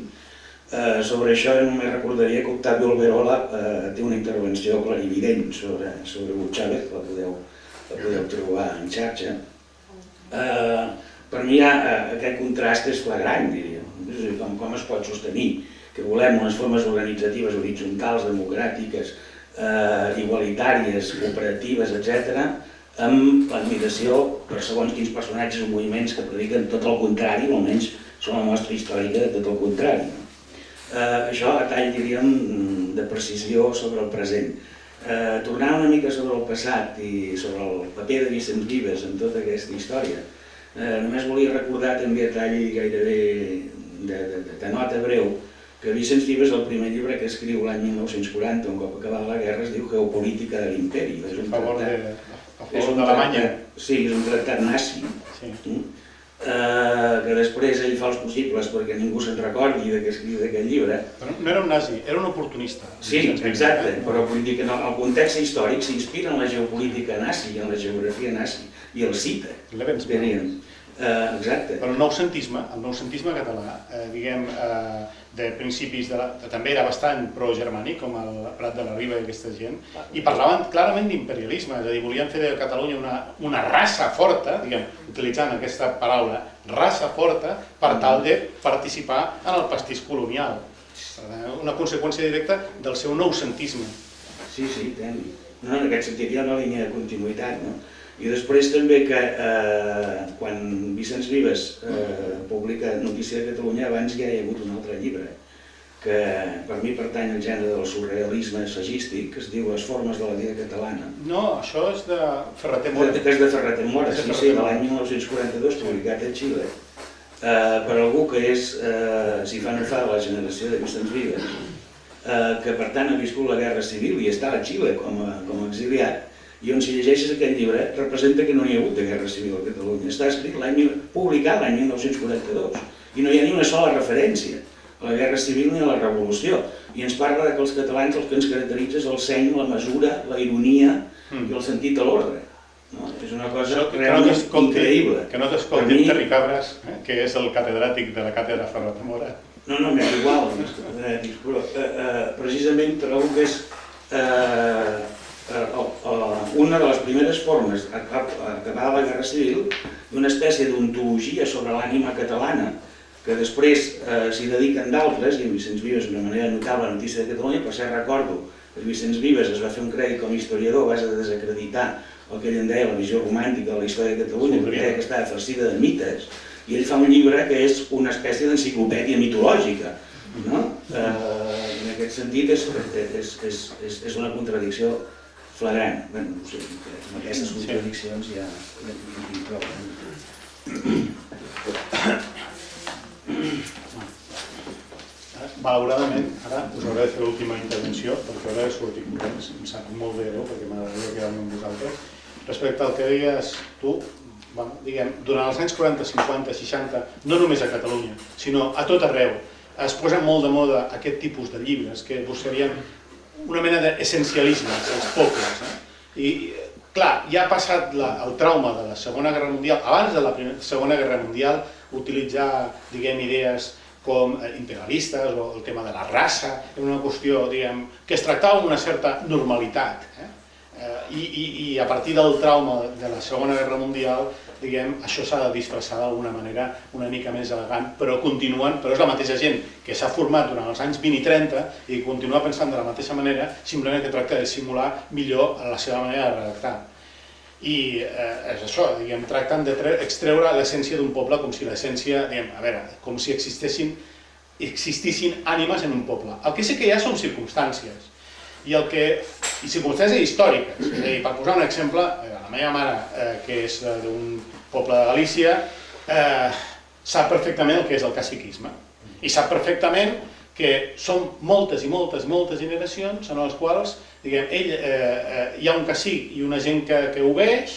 Sobre això només recordaria que Octavio Alberola té una intervenció clarivident sobre Hugo Chávez, la podeu trobar en xarxa. Per mi aquest contrast és flagrant, diria. Com es pot sostenir que volem unes formes organitzatives horitzontals, democràtiques, igualitàries, cooperatives, etc., amb l'admiració per segons quins personatges o moviments que prediquen tot el contrari, o almenys són la nostra històrica de tot el contrari. Això a tall, diríem, de precisió sobre el present. Tornant una mica sobre el passat i sobre el paper de Vicenç Vives en tota aquesta història, només volia recordar també a tall gairebé de nota breu que Vicenç Vives, el primer llibre que escriu l'any 1940, un cop acabada la guerra, es diu Geopolítica de l'imperi. A favor d'Alemanya. Sí, és un tractat nazi, que després ell fa els possibles perquè ningú se'n recordi que escriu d'aquest llibre. No era un nazi, era un oportunista. Sí, exacte, però vull dir que el context històric s'inspira en la geopolítica nazi i en la geografia nazi, i el cita. Exacte. Però el noucentisme català, diguem, de principis, també era bastant pro-germànic, com el Prat de la Riba i aquesta gent, i parlaven clarament d'imperialisme, és a dir, volien fer de Catalunya una raça forta, diguem, utilitzant aquesta paraula, raça forta, per tal de participar en el pastís colonial. Una conseqüència directa del seu noucentisme. Sí, en aquest sentit hi ha una línia de continuïtat, no? I després també que quan Vicenç Vives publica Notícia de Catalunya, abans ja hi ha hagut un altre llibre que per mi pertany al gènere del surrealisme assagístic, que es diu Les formes de la vida catalana. No, això és de Ferrater Mora. Que és de Ferrater Mora, sí, de l'any 1942, publicat a Xile, per algú que és, si fa no fa, de la generació de Vicenç Vives, que per tant ha viscut la Guerra Civil i està a Xile com a exiliat, i on si llegeixes aquest llibre representa que no hi ha hagut de Guerra Civil a Catalunya. Està escrit publicat l'any 1942 i no hi ha ni una sola referència a la Guerra Civil ni a la Revolució. I ens parla que els catalans el que ens caracteritza és el seny, la mesura, la ironia i el sentit de l'ordre. És una cosa realment increïble. Que no t'escolti Terri Cabres, que és el catedràtic de la càtedra Ferrater Mora. No, m'és igual. Precisament trobo que és una de les primeres formes, a acabada la Guerra Civil, d'una espècie d'ontologia sobre l'ànima catalana, que després s'hi dediquen d'altres, i en Vicenç Vives d'una manera notable a la notícia de Catalunya. Per cert, recordo que Vicenç Vives es va fer un crèdit com a historiador a base de desacreditar el que ell en deia la visió romàntica de la història de Catalunya, perquè deia que estava farcida de mites, i ell fa un llibre que és una espècie d'enciclopèdia mitològica. En aquest sentit és una contradicció flagrant. No sé, amb aquestes contradiccions ja hi trobo. Malauradament, ara us hauré de fer l'última intervenció perquè hauré de sortir corrents, em sap molt de greu perquè m'agradaria quedar-me amb vosaltres. Respecte al que deies tu, diguem, durant els anys 40, 50, 60, no només a Catalunya, sinó a tot arreu, es posen molt de moda aquest tipus de llibres que buscarien una mena d'essencialismes als pobles. I, clar, ja ha passat el trauma de la Segona Guerra Mundial, abans de la Segona Guerra Mundial, utilitzar, diguem, idees com imperialistes o el tema de la raça, era una qüestió, diguem, que es tractava amb una certa normalitat. I a partir del trauma de la Segona Guerra Mundial, diguem, això s'ha de disfressar d'alguna manera una mica més elegant, però és la mateixa gent que s'ha format durant els anys 20 i 30 i continua pensant de la mateixa manera, simplement que tracta de simular millor la seva manera de redactar. I és això, diguem, tracten d'extreure l'essència d'un poble com si l'essència, diguem, a veure, com si existissin ànimes en un poble. El que sí que hi ha són circumstàncies. I circumstàncies històriques. És a dir, per posar un exemple, la meva mare, que és d'un poble de Galícia, sap perfectament el que és el caciquisme. I sap perfectament que són moltes i moltes generacions en les quals hi ha un cacic i una gent que obeeix,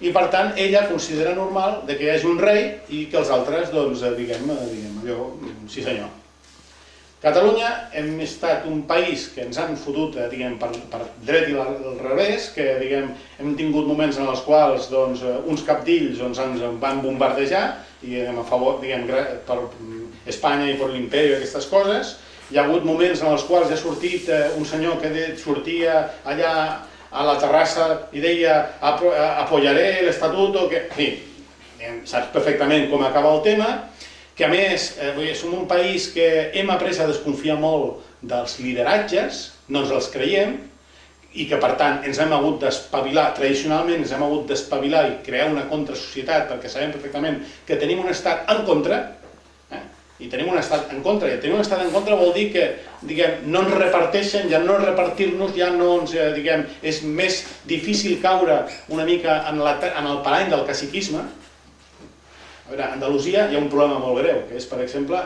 i per tant ella considera normal que hi hagi un rei i que els altres, diguem allò, sí senyor. Catalunya hem estat un país que ens han fotut per dret i al revés, que hem tingut moments en els quals uns cabdills ens van bombardejar a favor per Espanya i per l'imperi i aquestes coses. Hi ha hagut moments en els quals ha sortit un senyor que sortia allà a la terrassa i deia apoyaré l'estatuto, en fi, saps perfectament com acaba el tema, que a més som un país que hem après a desconfiar molt dels lideratges, no ens els creiem, i que per tant ens hem hagut d'espavilar, tradicionalment ens hem hagut d'espavilar i crear una contrasocietat perquè sabem perfectament que tenim un estat en contra, i tenim un estat en contra, i tenir un estat en contra vol dir que no ens reparteixen, ja no repartir-nos, ja no ens, és més difícil caure una mica en el parany del caciquisme. A veure, a Andalusia hi ha un problema molt greu, que és, per exemple,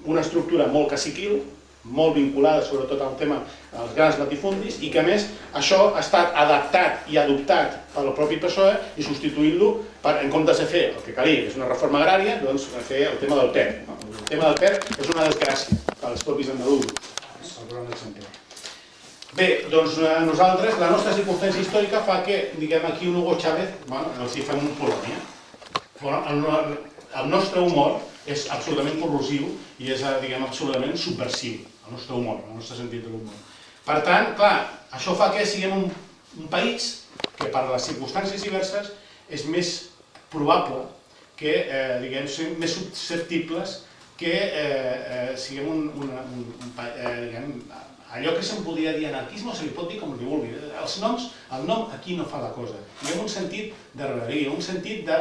una estructura molt caciquil, molt vinculada sobretot al tema dels grans latifundis, i que a més això ha estat adaptat i adoptat pel propi PSOE i substituint-lo en comptes de fer el que calia, que és una reforma agrària, doncs fer el tema del PER. El tema del PER és una desgràcia pels propis andalusos. Bé, doncs nosaltres, la nostra circumstància històrica fa que, diguem, aquí un Hugo Chávez, els hi fem un Polònia. El nostre humor és absolutament corrosiu i és, diguem, absolutament subversiu, el nostre humor, el nostre sentit de l'humor. Per tant, clar, això fa que siguem un país que per les circumstàncies diverses és més probable que, diguem, siguem més susceptibles que siguem allò que se'n podria dir anarquisme, se li pot dir com li vulgui. El nom aquí no fa la cosa. Hi ha un sentit de rebel·lia, un sentit de...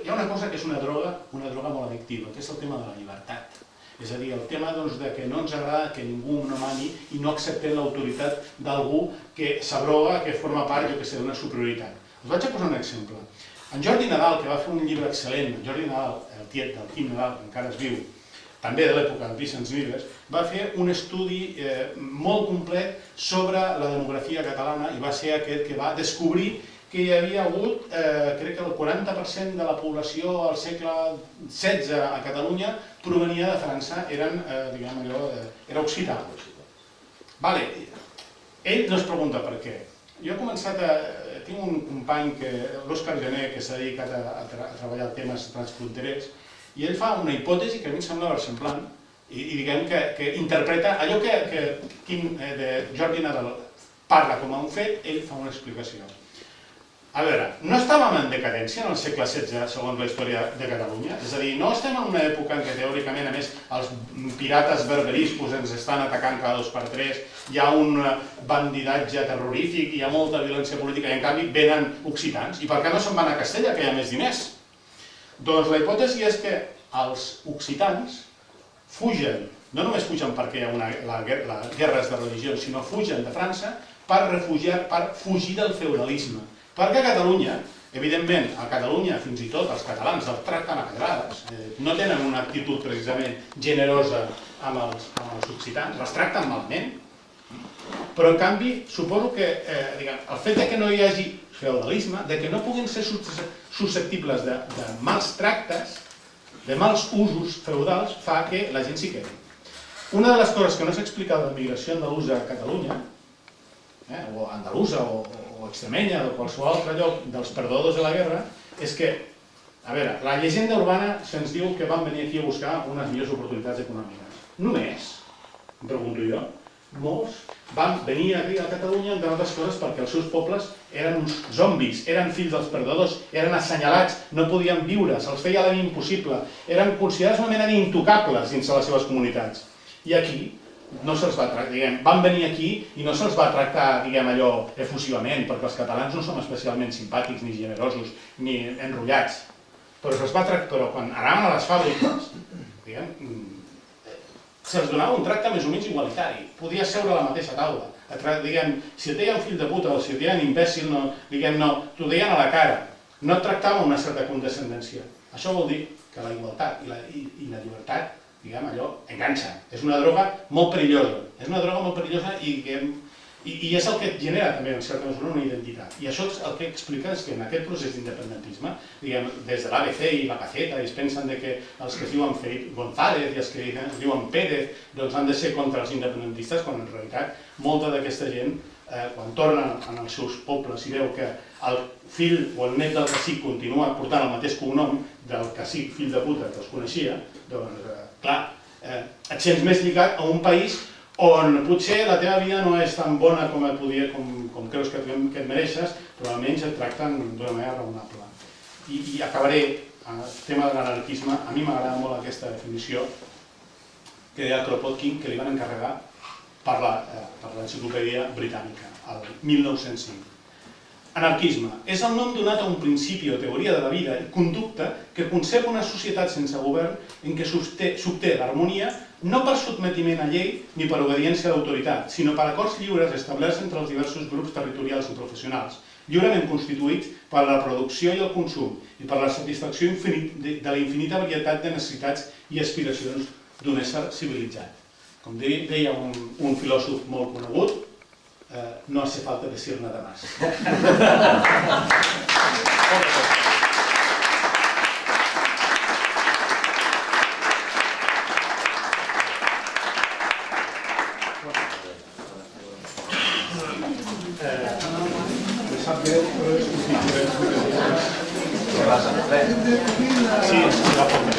Hi ha una cosa que és una droga molt addictiva, que és el tema de la llibertat. És a dir, el tema que no ens agrada que ningú no mani i no acceptem l'autoritat d'algú que s'abroga, que forma part, jo que sé, d'una superioritat. Us vaig a posar un exemple. En Jordi Nadal, que va fer un llibre excel·lent, Jordi Nadal, el tiet del Quim Nadal, que encara es viu, també de l'època de Vicenç Vives, va fer un estudi molt complet sobre la demografia catalana i va ser aquest que va descobrir que hi havia hagut, crec que el 40% de la població al segle XVI a Catalunya provenia de França, era occità. Ell no es pregunta per què. Jo he començat a... Tinc un company, l'Òscar Gené, que s'ha dedicat a treballar temes transfronterers, i ell fa una hipòtesi que a mi em sembla versemblant i diguem que interpreta allò que Jordi Nadal parla com a un fet, ell fa una explicació. A veure, no estàvem en decadència en el segle XVI, segons la història de Catalunya? És a dir, no estem en una època en què teòricament, a més, els pirates berberiscos ens estan atacant cada 2 per 3, hi ha un bandidatge terrorífic, hi ha molta violència política i en canvi venen occitans. I per què no se'n van a Castella, que hi ha més diners? Doncs la hipòtesi és que els occitans fugen, no només fugen perquè hi ha les guerres de religions, sinó fugen de França per fugir del feudalisme. Perquè a Catalunya, evidentment, a Catalunya fins i tot els catalans els tracten a pedrades, no tenen una actitud precisament generosa amb els occitans, els tracten malament, però en canvi suposo que el fet que no hi hagi feudalisme, que no puguin ser susceptibles de mals tractes, de mals usos feudals, fa que la gent s'hi quedi. Una de les coses que no s'ha explicat de la migració andalusa a Catalunya, o andalusa o extremenya o qualsevol altre lloc dels perdedors de la guerra, és que, a veure, la llegenda urbana se'ns diu que van venir aquí a buscar unes millors oportunitats econòmiques. Només, em pregunto jo, molts van venir aquí a Catalunya, entre altres coses, perquè els seus pobles eren uns zombis, eren fills dels perdedors, eren assenyalats, no podien viure, se'ls feia la vida impossible, eren considerats una mena d'intocables dins de les seves comunitats. I aquí no se'ls va tractar, van venir aquí i no se'ls va tractar, allò, efusivament, perquè els catalans no som especialment simpàtics, ni generosos, ni enrotllats. Però quan anaven a les fàbriques, se'ls donava un tracte més o menys igualitari. Podia seure a la mateixa taula. Si et deien fill de puta o si et deien imbècil, t'ho deien a la cara. No et tractava una certa condescendència. Això vol dir que la igualtat i la llibertat, allò, enganxa. És una droga molt perillosa. És una droga molt perillosa i és el que genera també, en certa mesura, una identitat. I això el que explica és que en aquest procés d'independentisme, des de l'ABC i la Paceta, es pensen que els que es diuen González i els que es diuen Pérez han de ser contra els independentistes, quan en realitat molta d'aquesta gent, quan tornen als seus pobles i veu que el fill o el net del cacic continua portant el mateix cognom del cacic fill de puta que els coneixia, doncs, clar, et sents més lligat a un país on potser la teva vida no és tan bona com creus que et mereixes, però almenys et tracten d'una manera raonable. I acabaré amb el tema de l'anarquisme. A mi m'agrada molt aquesta definició que deia Kropotkin, que li van encarregar per l'enciclopèdia britànica, el 1905. Anarquisme és el nom donat a un principi o teoria de la vida i conducta que concep una societat sense govern en què s'obté l'harmonia no per sotmetiment a llei ni per obediència a l'autoritat, sinó per acords lliures establerts entre els diversos grups territorials i professionals, lliurement constituïts per la producció i el consum i per la satisfacció de la infinita varietat de necessitats i aspiracions d'un ésser civilitzat. Com deia un filòsof molt conegut, no hace falta decir nada más. ¿Qué pasa? Sí, la foto.